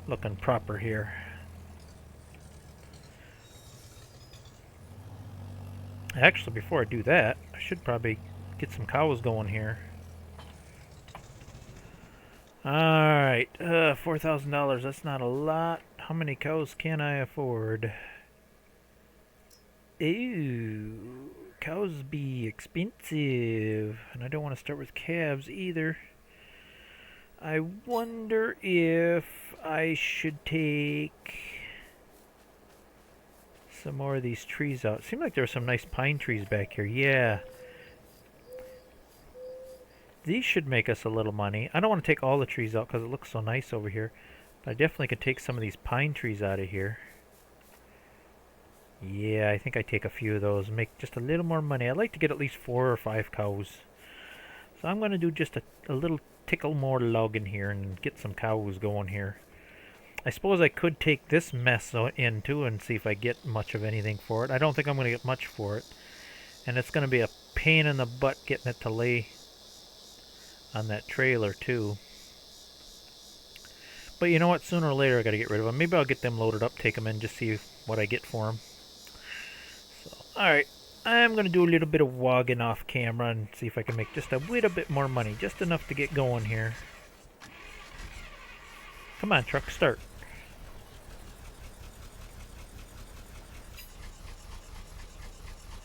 looking proper here. Actually, before I do that, I should probably get some cows going here. Alright, $4,000, that's not a lot. How many cows can I afford? Ew, cows be expensive. And I don't want to start with calves either. I wonder if I should take some more of these trees out. Seemed like there were some nice pine trees back here. Yeah. These should make us a little money. I don't want to take all the trees out because it looks so nice over here. But I definitely could take some of these pine trees out of here. Yeah, I think I take a few of those and make just a little more money. I'd like to get at least 4 or 5 cows. So I'm going to do just a little tickle more log in here and get some cows going here. I suppose I could take this mess in too and see if I get much of anything for it. I don't think I'm going to get much for it. And it's going to be a pain in the butt getting it to lay on that trailer too. But you know what? Sooner or later I got to get rid of them. Maybe I'll get them loaded up, take them in, just see what I get for them. So, alright. I'm going to do a little bit of wogging off camera and see if I can make just a little bit more money. Just enough to get going here. Come on, truck, start.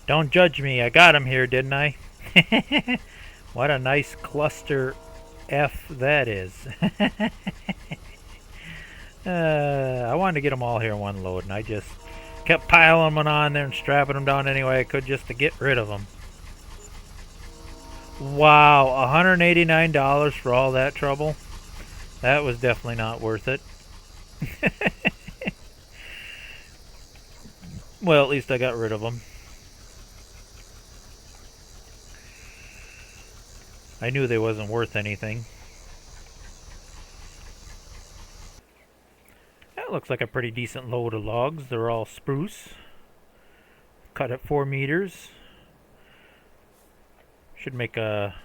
Don't judge me. I got him here, didn't I? What a nice cluster F that is. I wanted to get them all here in one load, and I just kept piling them on there and strapping them down any way I could just to get rid of them. Wow, $189 for all that trouble? That was definitely not worth it. Well, at least I got rid of them. I knew they wasn't worth anything. That looks like a pretty decent load of logs. They're all spruce. Cut at 4 meters. Should make a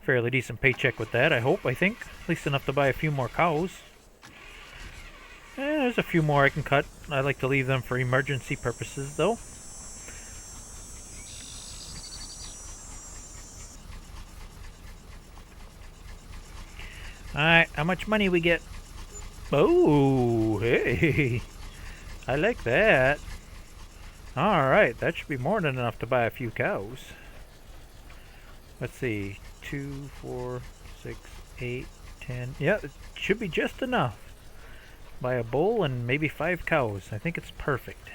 fairly decent paycheck with that, I hope, I think. At least enough to buy a few more cows. There's a few more I can cut. I like to leave them for emergency purposes, though. Alright, how much money we get? Oh, hey. I like that. Alright, that should be more than enough to buy a few cows. Let's see. 2, 4, 6, 8, 10. Yeah, it should be just enough. Buy a bull and maybe 5 cows. I think it's perfect.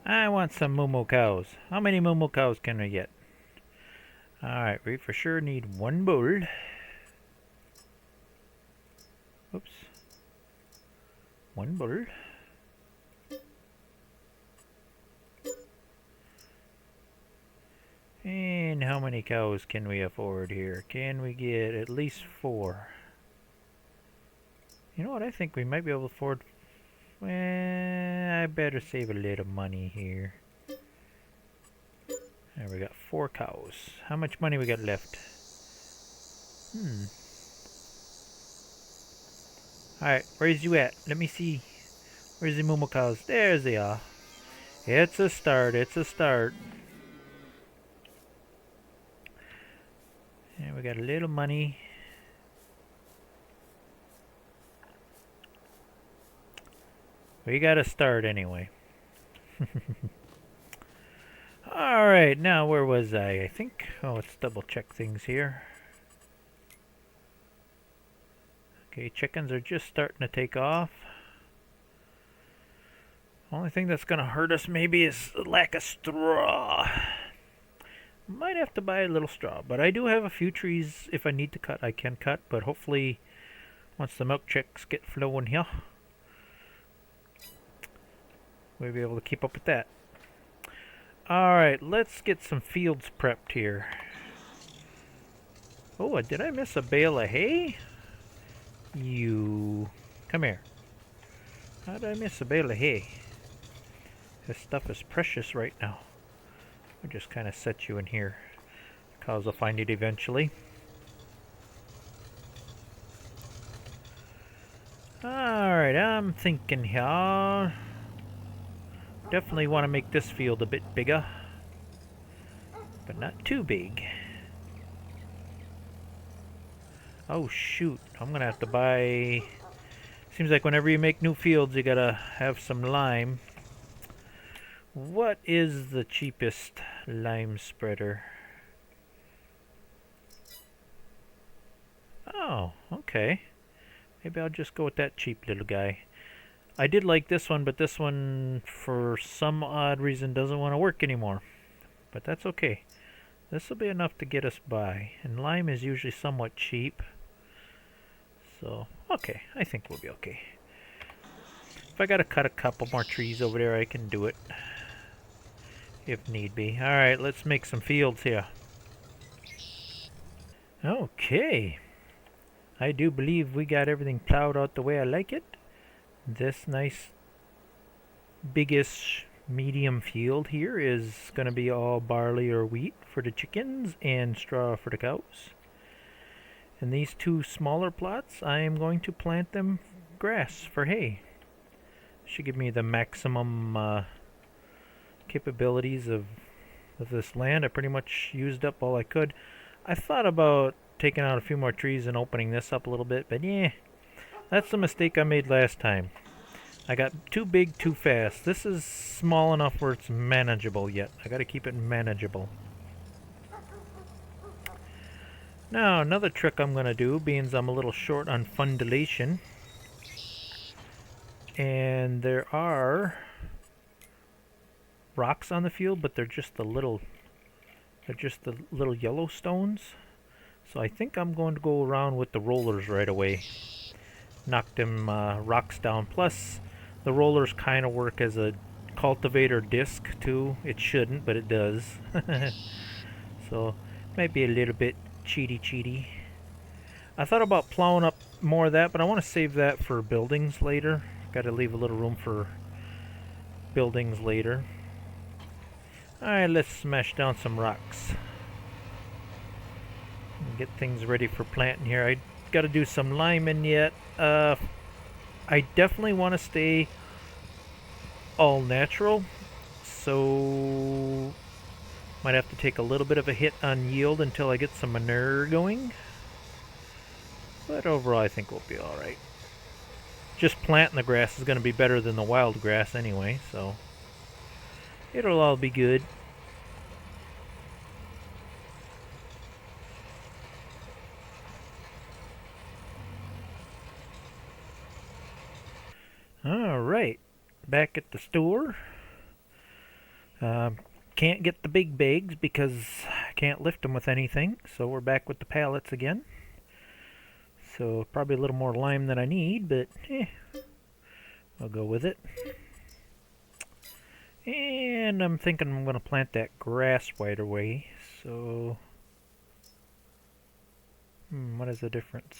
I want some moo cows. How many moo cows can I get? Alright, we for sure need 1 bull. Oops. 1 bull. And how many cows can we afford here? Can we get at least 4? You know what? I think we might be able to afford... Well, I better save a little money here. There, we got 4 cows. How much money we got left? Alright, where's you at? Let me see. Where's the moo cows? There they are. It's a start. It's a start. And we got a little money. We got to start anyway. Alright, now where was I think? Oh, let's double check things here. Okay, chickens are just starting to take off. Only thing that's going to hurt us maybe is the lack of straw. Might have to buy a little straw, but I do have a few trees. If I need to cut, I can cut, but hopefully once the milk chicks get flowing here, we'll be able to keep up with that. Alright, let's get some fields prepped here. Oh, did I miss a bale of hay? You... Come here. How did I miss a bale of hay? This stuff is precious right now. I'll just kind of set you in here. Cows will find it eventually. Alright, I'm thinking here. Definitely want to make this field a bit bigger. But not too big. Oh shoot, I'm gonna have to buy... Seems like whenever you make new fields you gotta have some lime. What is the cheapest lime spreader? Oh, okay. Maybe I'll just go with that cheap little guy. I did like this one, but this one, for some odd reason, doesn't want to work anymore. But that's okay. This will be enough to get us by. And lime is usually somewhat cheap. So, okay. I think we'll be okay. If I gotta cut a couple more trees over there, I can do it. If need be. Alright, let's make some fields here. Okay. I do believe we got everything plowed out the way I like it. This nice biggish medium field here is going to be all barley or wheat for the chickens and straw for the cows. And these 2 smaller plots, I am going to plant them grass for hay. Should give me the maximum capabilities of this land. I pretty much used up all I could. I thought about taking out a few more trees and opening this up a little bit, but yeah, that's the mistake I made last time. I got too big too fast. This is small enough where it's manageable yet. I gotta keep it manageable. Now, another trick I'm gonna do, being I'm a little short on fundulation, and there are rocks on the field, but they're just the little yellow stones. So I think I'm going to go around with the rollers right away. Knock them rocks down. Plus, the rollers kind of work as a cultivator disc too. It shouldn't, but it does. So, might be a little bit cheaty. I thought about plowing up more of that, but I want to save that for buildings later. Got to leave a little room for buildings later. Alright, let's smash down some rocks. And get things ready for planting here. I got to do some liming yet. I definitely want to stay all natural, so might have to take a little bit of a hit on yield until I get some manure going. But overall, I think we'll be alright. Just planting the grass is going to be better than the wild grass anyway, so it'll all be good. Alright, back at the store. Can't get the big bags because I can't lift them with anything, so we're back with the pallets again. So probably a little more lime than I need, but I'll go with it. And I'm thinking I'm going to plant that grass right away. So, what is the difference?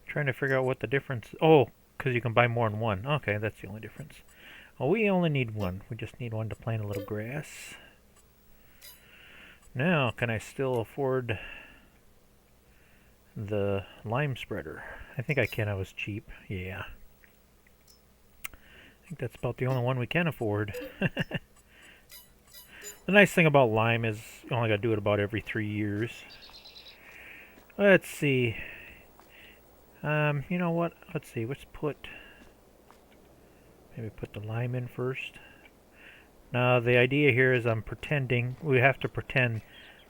Trying to figure out what the difference. Oh, because you can buy more than one. Okay, that's the only difference. Well, we only need one. We just need one to plant a little grass. Now, can I still afford the lime spreader? I think I can. I was cheap. Yeah. I think that's about the only one we can afford. The nice thing about lime is you only got to do it about every 3 years. Let's see. You know what? Let's see. Let's maybe put the lime in first. Now, the idea here is we have to pretend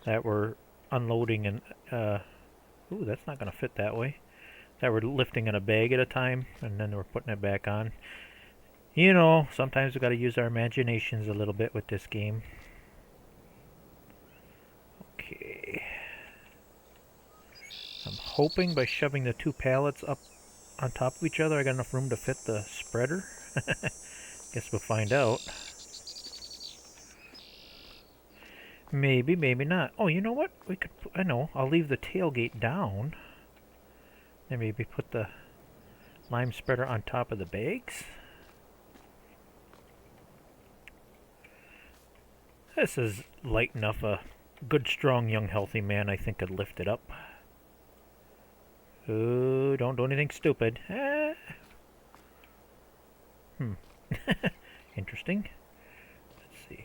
that we're unloading and, ooh, that's not going to fit that way. That we're lifting in a bag at a time, and then we're putting it back on. You know, sometimes we've got to use our imaginations a little bit with this game. Okay. I'm hoping by shoving the two pallets up on top of each other, I got enough room to fit the spreader. Guess we'll find out. Maybe, maybe not. Oh, you know what? We could. I know. I'll leave the tailgate down. Then maybe put the lime spreader on top of the bags. This is light enough. A good, strong, young, healthy man, I think, could lift it up. Oh, don't do anything stupid. Interesting. Let's see.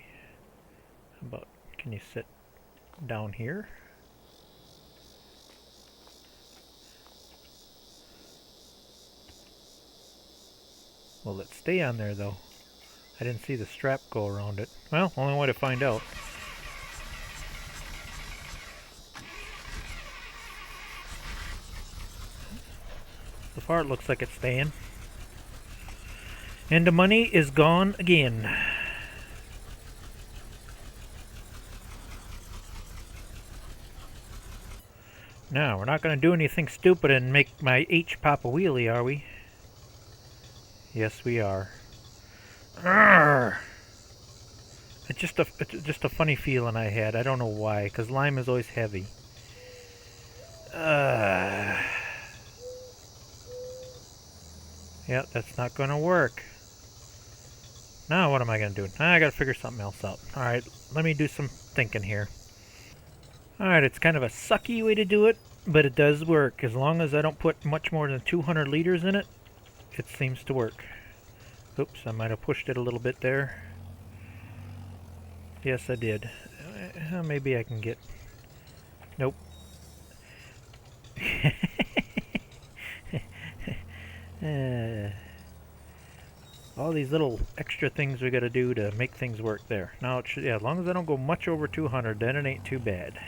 How about, can you sit down here? Will it stay on there, though? I didn't see the strap go around it. Well, only way to find out. So far it looks like it's staying. And the money is gone again. Now, we're not going to do anything stupid and make my H pop a wheelie, are we? Yes, we are. Arrgh! It's just a funny feeling I had. I don't know why, because lime is always heavy. Yep, that's not going to work. Now what am I going to do? I got to figure something else out. Alright, let me do some thinking here. Alright, it's kind of a sucky way to do it, but it does work. As long as I don't put much more than 200 liters in it, it seems to work. Oops, I might have pushed it a little bit there. Yes, I did. Maybe I can get... Nope. All these little extra things we gotta do to make things work there. Now, it should, yeah, as long as I don't go much over 200, then it ain't too bad.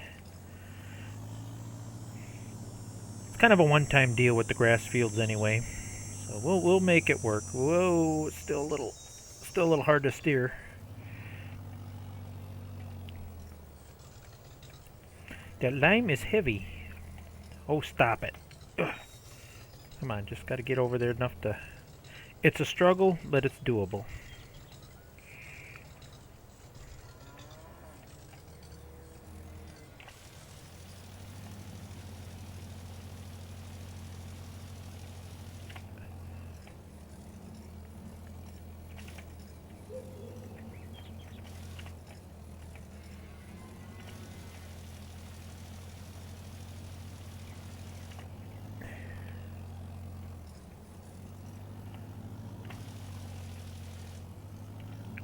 It's kind of a one-time deal with the grass fields anyway. So we'll make it work. Whoa, it's still a little hard to steer. That lime is heavy. Oh, stop it. Ugh. Come on, just got to get over there enough to... It's a struggle, but it's doable.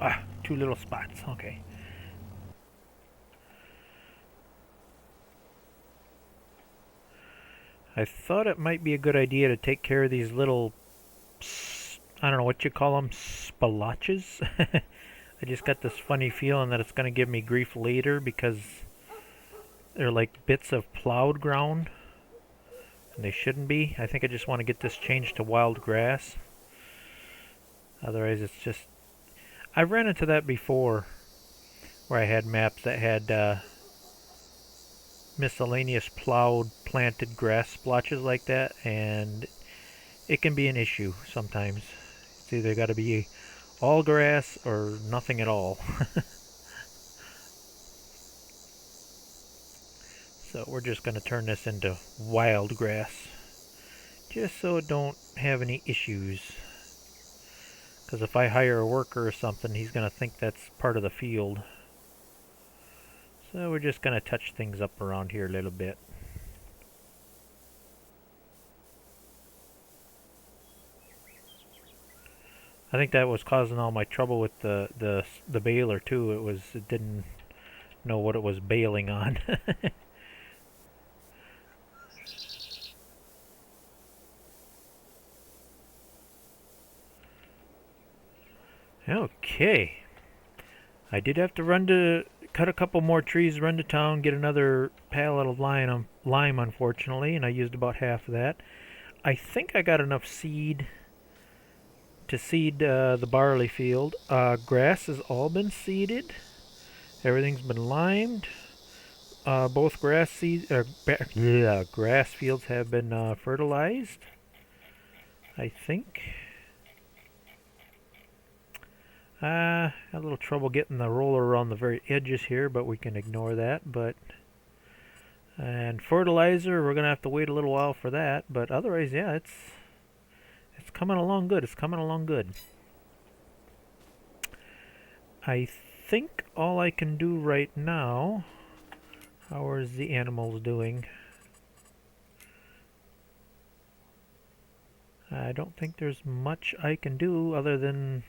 Ah, two little spots. Okay. I thought it might be a good idea to take care of these little, I don't know what you call them, splotches. I just got this funny feeling that it's going to give me grief later because they're like bits of plowed ground. And they shouldn't be. I think I just want to get this changed to wild grass. Otherwise it's just... I've ran into that before where I had maps that had miscellaneous plowed planted grass splotches like that, and it can be an issue sometimes. It's either got to be all grass or nothing at all. So we're just going to turn this into wild grass just so it don't have any issues. Because if I hire a worker or something, he's going to think that's part of the field. So we're just going to touch things up around here a little bit. I think that was causing all my trouble with the baler too. It didn't know what it was bailing on. Okay. I did have to cut a couple more trees, run to town, get another pallet of lime, unfortunately, and I used about half of that. I think I got enough seed to seed the barley field. Grass has all been seeded. Everything's been limed. Both grass fields have been fertilized, I think. Had a little trouble getting the roller around the very edges here, but we can ignore that. And fertilizer, we're gonna have to wait a little while for that. But otherwise, yeah, it's coming along good. It's coming along good. I think all I can do right now. How are the animals doing? I don't think there's much I can do other than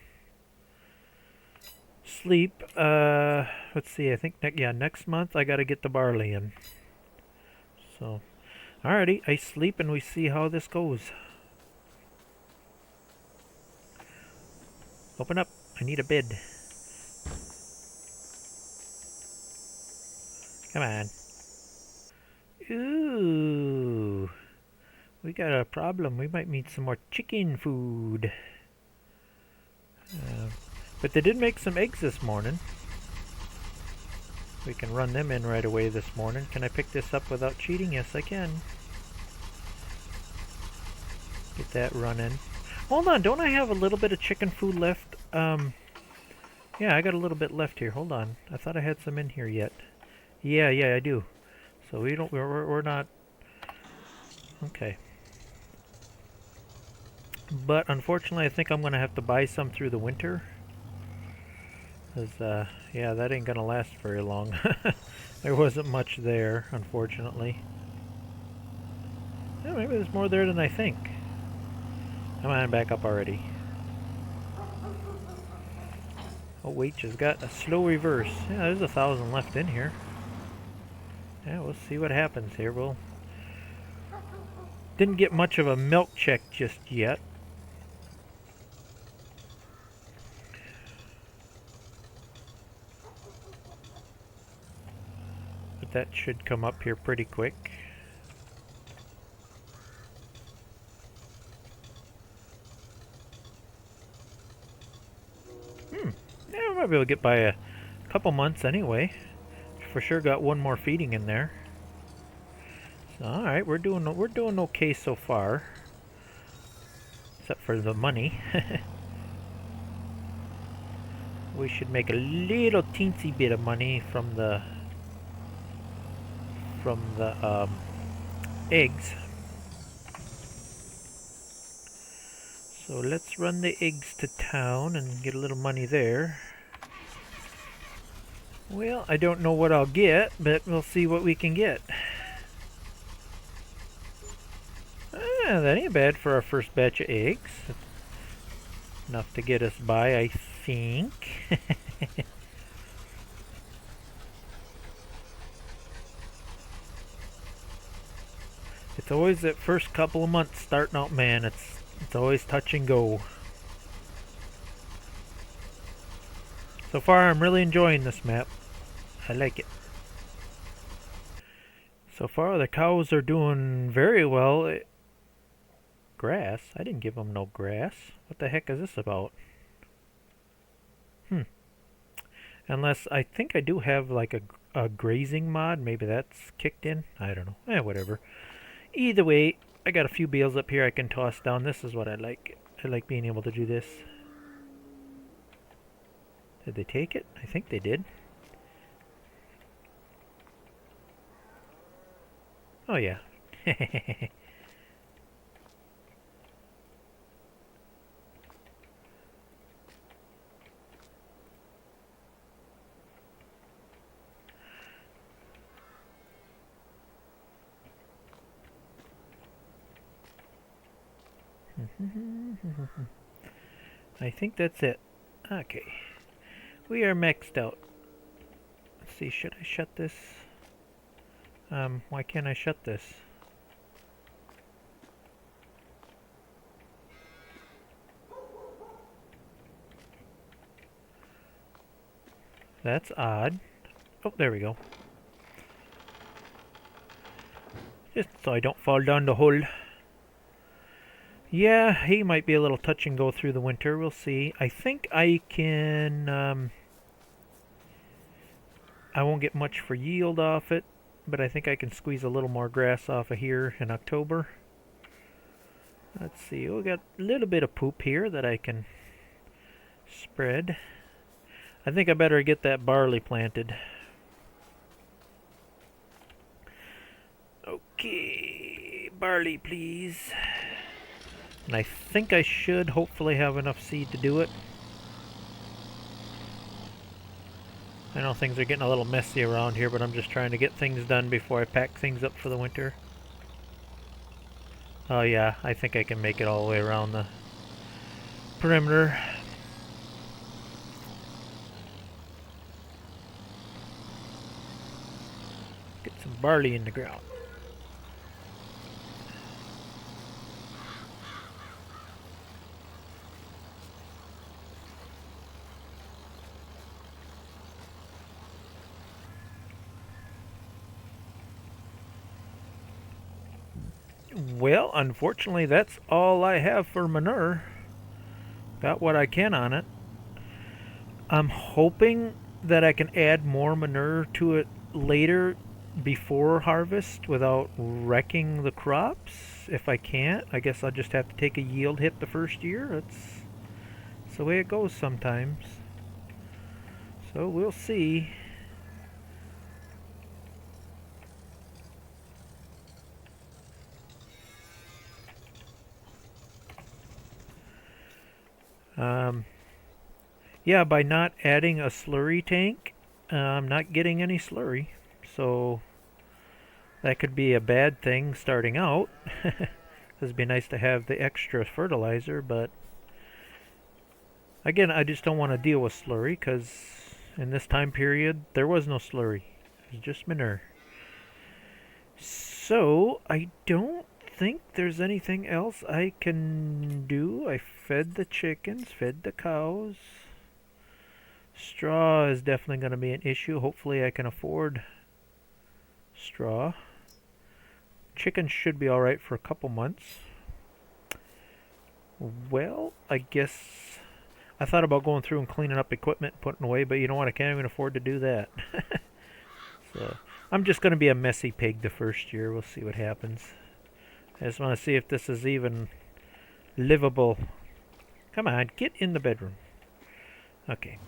sleep. Let's see. I think next month I got to get the barley in. So, alrighty, I sleep and we see how this goes. Open up. I need a bed. Come on. Ooh. We got a problem. We might need some more chicken food. But they did make some eggs this morning. We can run them in right away this morning. Can I pick this up without cheating? Yes, I can. Get that running. Hold on, don't I have a little bit of chicken food left? Yeah, I got a little bit left here. Hold on. I thought I had some in here yet. Yeah, I do. So we're not... Okay. But unfortunately, I think I'm going to have to buy some through the winter. Because, yeah, that ain't going to last very long. There wasn't much there, unfortunately. Yeah, maybe there's more there than I think. Come on, back up already. Oh, wait, just got a slow reverse. Yeah, there's 1,000 left in here. Yeah, we'll see what happens here. We'll... Didn't get much of a milk check just yet. But that should come up here pretty quick. Yeah, we might be able to get by a couple months anyway. For sure got one more feeding in there. So, all right, we're doing okay so far, except for the money. We should make a little teensy bit of money from the eggs. So let's run the eggs to town and get a little money there. Well, I don't know what I'll get, but we'll see what we can get. Ah, that ain't bad for our first batch of eggs. Enough to get us by, I think. It's always that first couple of months starting out, man. It's always touch and go. So far, I'm really enjoying this map. I like it. So far, the cows are doing very well. Grass? I didn't give them no grass. What the heck is this about? Unless, I think I do have like a grazing mod. Maybe that's kicked in. I don't know. Whatever. Either way, I got a few bales up here I can toss down. This is what I like. I like being able to do this. Did they take it? I think they did. Oh yeah. I think that's it. Okay. We are maxed out. Let's see, should I shut this? Why can't I shut this? That's odd. Oh, there we go. Just so I don't fall down the hole. Yeah, he might be a little touch and go through the winter. We'll see. I think I can... I won't get much for yield off it, but I think I can squeeze a little more grass off of here in October. Let's see. We got a little bit of poop here that I can spread. I think I better get that barley planted. Okay, barley please. And I think I should hopefully have enough seed to do it. I know things are getting a little messy around here, but I'm just trying to get things done before I pack things up for the winter. Oh yeah, I think I can make it all the way around the perimeter. Get some barley in the ground. Well, unfortunately, that's all I have for manure. Got what I can on it. I'm hoping that I can add more manure to it later before harvest without wrecking the crops. If I can't, I guess I'll just have to take a yield hit the first year. It's the way it goes sometimes. So we'll see. Yeah, by not adding a slurry tank, I'm not getting any slurry. So that could be a bad thing starting out. It'd be nice to have the extra fertilizer, but again, I just don't want to deal with slurry because in this time period there was no slurry. It was just manure. So I don't think there's anything else I can do. I fed the chickens, fed the cows. Straw is definitely going to be an issue. Hopefully I can afford straw. Chickens should be alright for a couple months. Well, I guess I thought about going through and cleaning up equipment and putting away, but you know what? I can't even afford to do that. So I'm just going to be a messy pig the first year. We'll see what happens. I just want to see if this is even livable. Come on, get in the bedroom. Okay.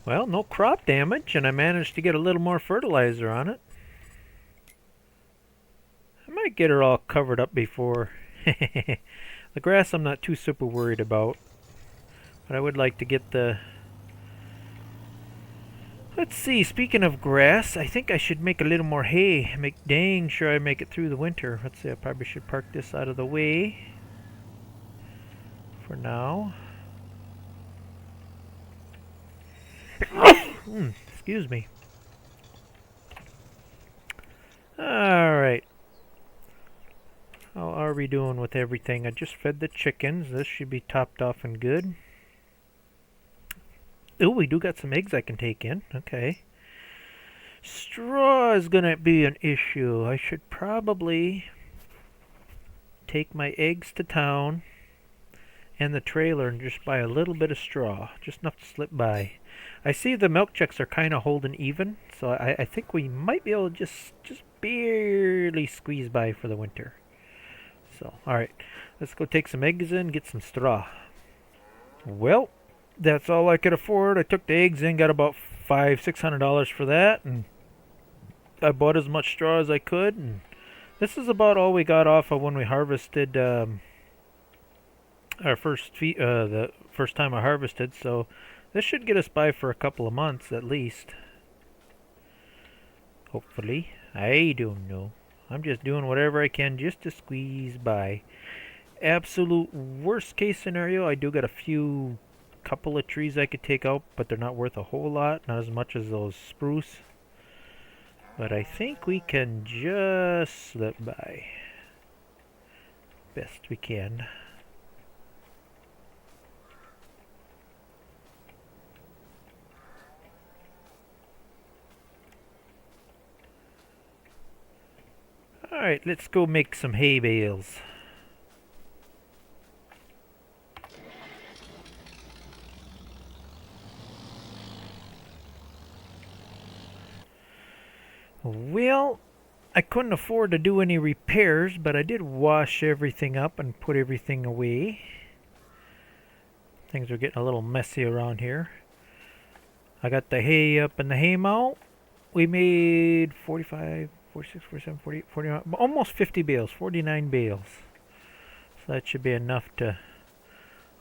Well, no crop damage, and I managed to get a little more fertilizer on it. I might get her all covered up before. The grass I'm not too super worried about. But I would like to get the... Let's see, speaking of grass, I think I should make a little more hay. Make dang sure I make it through the winter. Let's see, I probably should park this out of the way for now. Excuse me. Alright. How are we doing with everything? I just fed the chickens. This should be topped off and good. Oh, we do got some eggs I can take in. Okay. Straw is gonna be an issue. I should probably take my eggs to town and the trailer and just buy a little bit of straw. Just enough to slip by. I see the milk checks are kind of holding even, so I think we might be able to just barely squeeze by for the winter. So, alright. Let's go take some eggs in, get some straw. Well, that's all I could afford. I took the eggs in, got about $500–600 for that, and I bought as much straw as I could. And this is about all we got off of when we harvested the first time I harvested. So this should get us by for a couple of months at least. Hopefully, I don't know. I'm just doing whatever I can just to squeeze by. Absolute worst case scenario, I do got a couple of trees I could take out, but they're not worth a whole lot, not as much as those spruce. But I think we can just slip by best we can. Alright, let's go make some hay bales. Well, I couldn't afford to do any repairs, but I did wash everything up and put everything away. Things are getting a little messy around here. I got the hay up in the hay mow. We made 45, 46, 47, 48, 49, almost 50 bales, 49 bales. So that should be enough to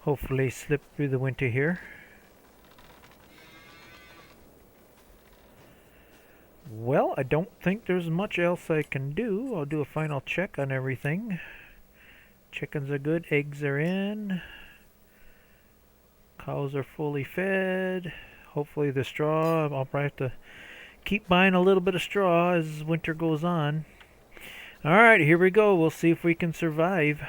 hopefully slip through the winter here. Well, I don't think there's much else I can do. I'll do a final check on everything. Chickens are good, eggs are in. Cows are fully fed. Hopefully the straw, I'll probably have to keep buying a little bit of straw as winter goes on. Alright, here we go. We'll see if we can survive.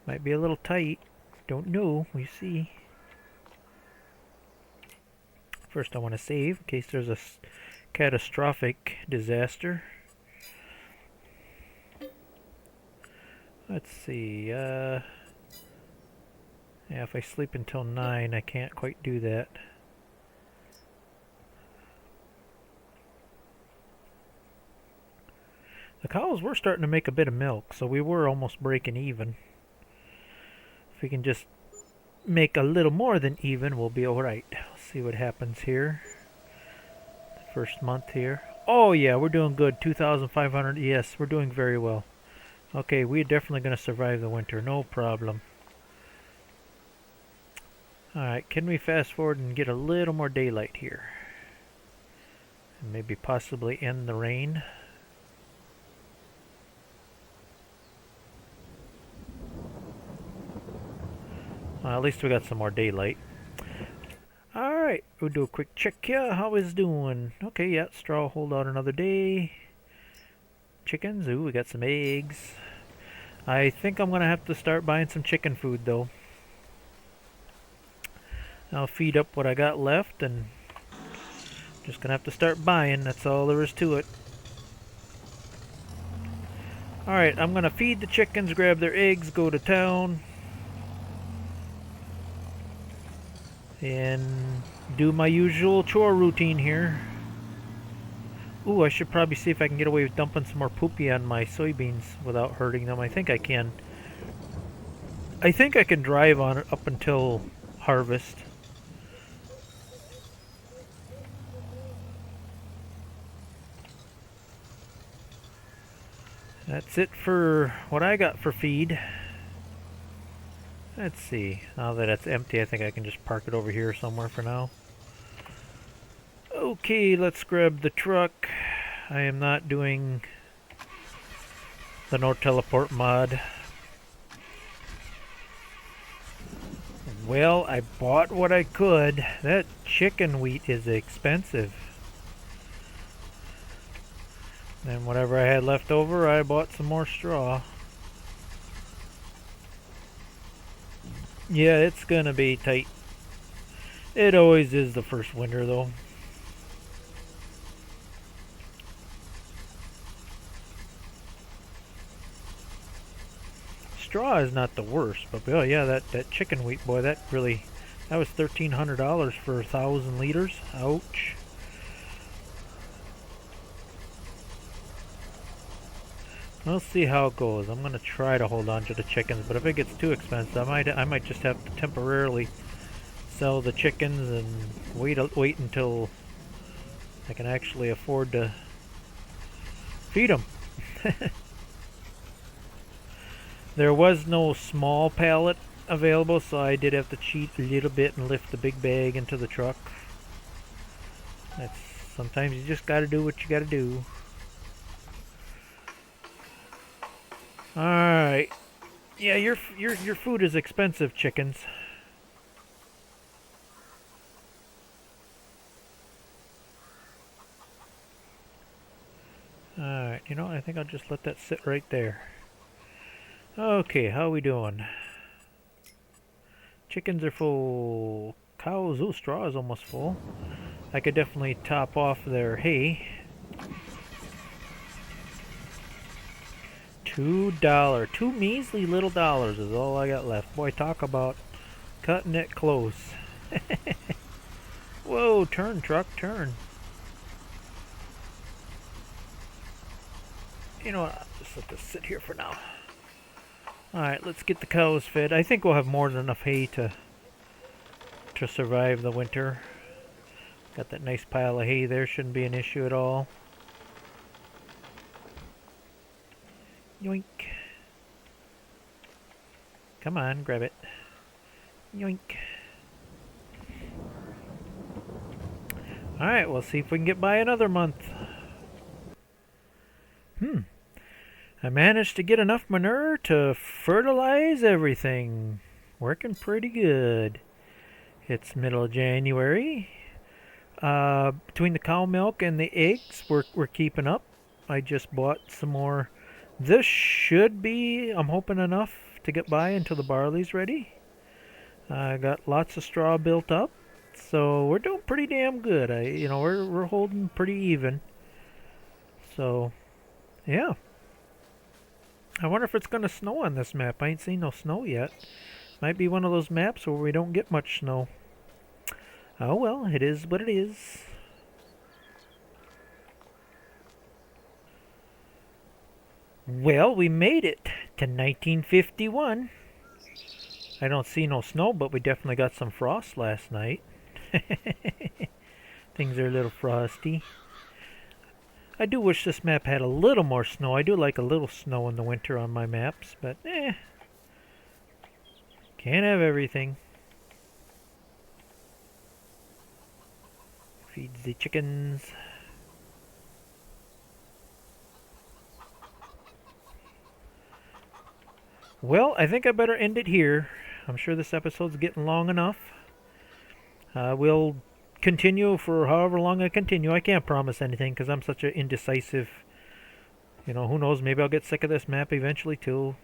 Might be a little tight. Don't know. We see. First I want to save in case there's a catastrophic disaster. Let's see. Yeah, if I sleep until 9, I can't quite do that. The cows were starting to make a bit of milk, so we were almost breaking even. If we can just make a little more than even, we'll be alright. Let's see what happens here. The first month here. Oh yeah, we're doing good. 2,500. Yes, we're doing very well. Okay, we're definitely going to survive the winter. No problem. Alright, can we fast forward and get a little more daylight here? And maybe possibly end the rain. Well, at least we got some more daylight. Alright, we'll do a quick check here. How is doing? Okay, yeah, straw hold out another day. Chickens, ooh, we got some eggs. I think I'm going to have to start buying some chicken food though. I'll feed up what I got left and just going to have to start buying. That's all there is to it. Alright, I'm going to feed the chickens, grab their eggs, go to town. And do my usual chore routine here. Ooh, I should probably see if I can get away with dumping some more poopy on my soybeans without hurting them. I think I can. I think I can drive on it up until harvest. That's it for what I got for feed. Let's see. Now that it's empty, I think I can just park it over here somewhere for now. Okay, let's grab the truck. I am not doing the no teleport mod. Well, I bought what I could. That chicken wheat is expensive. And whatever I had left over, I bought some more straw. Yeah, it's gonna be tight. It always is the first winter, though. Straw is not the worst, but oh yeah, that chicken wheat, boy, that was $1,300 for 1,000 liters. Ouch. We'll see how it goes. I'm gonna try to hold on to the chickens, but if it gets too expensive, I might just have to temporarily sell the chickens and wait until I can actually afford to feed them. There was no small pallet available, so I did have to cheat a little bit and lift the big bag into the truck. Sometimes you just gotta do what you gotta do. Alright. Yeah, your food is expensive, chickens. Alright, I think I'll just let that sit right there. Okay, how we doing? Chickens are full. Cows, ooh, straw is almost full. I could definitely top off their hay. $2. Two measly little dollars is all I got left. Boy, talk about cutting it close. Whoa, turn, truck, turn. You know what? I'll just let this sit here for now. Alright, let's get the cows fed. I think we'll have more than enough hay to survive the winter. Got that nice pile of hay there. Shouldn't be an issue at all. Yoink. Come on, grab it. Yoink. Alright, we'll see if we can get by another month. I managed to get enough manure to fertilize everything. Working pretty good. It's middle of January. Between the cow milk and the eggs, we're keeping up. I just bought some more. This should be, I'm hoping, enough to get by until the barley's ready. I got lots of straw built up, so we're doing pretty damn good. We're holding pretty even. So, yeah. I wonder if it's gonna snow on this map. I ain't seen no snow yet. Might be one of those maps where we don't get much snow. Oh well, it is what it is. Well, we made it to 1951. I don't see no snow, but we definitely got some frost last night. Things are a little frosty. I do wish this map had a little more snow. I do like a little snow in the winter on my maps, but can't have everything. Feeds the chickens. Well, I think I better end it here. I'm sure this episode's getting long enough. We'll continue for however long I continue. I can't promise anything because I'm such an indecisive. Who knows? Maybe I'll get sick of this map eventually too.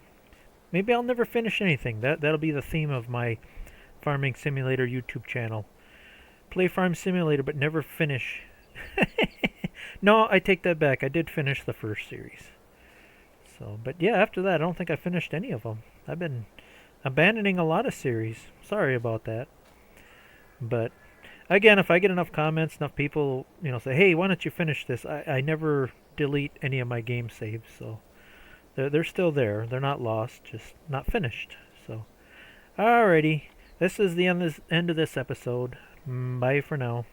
Maybe I'll never finish anything. That'll be the theme of my Farming Simulator YouTube channel. Play Farm Simulator, but never finish. No, I take that back. I did finish the first series. So, but yeah, after that, I don't think I finished any of them. I've been abandoning a lot of series. Sorry about that. But Again, if I get enough comments, enough people, say, hey, why don't you finish this? I never delete any of my game saves, so they're still there. They're not lost, just not finished. So, alrighty. This is the end of this episode. Bye for now.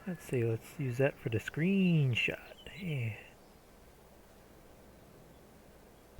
Let's see, let's use that for the screenshot. Yeah.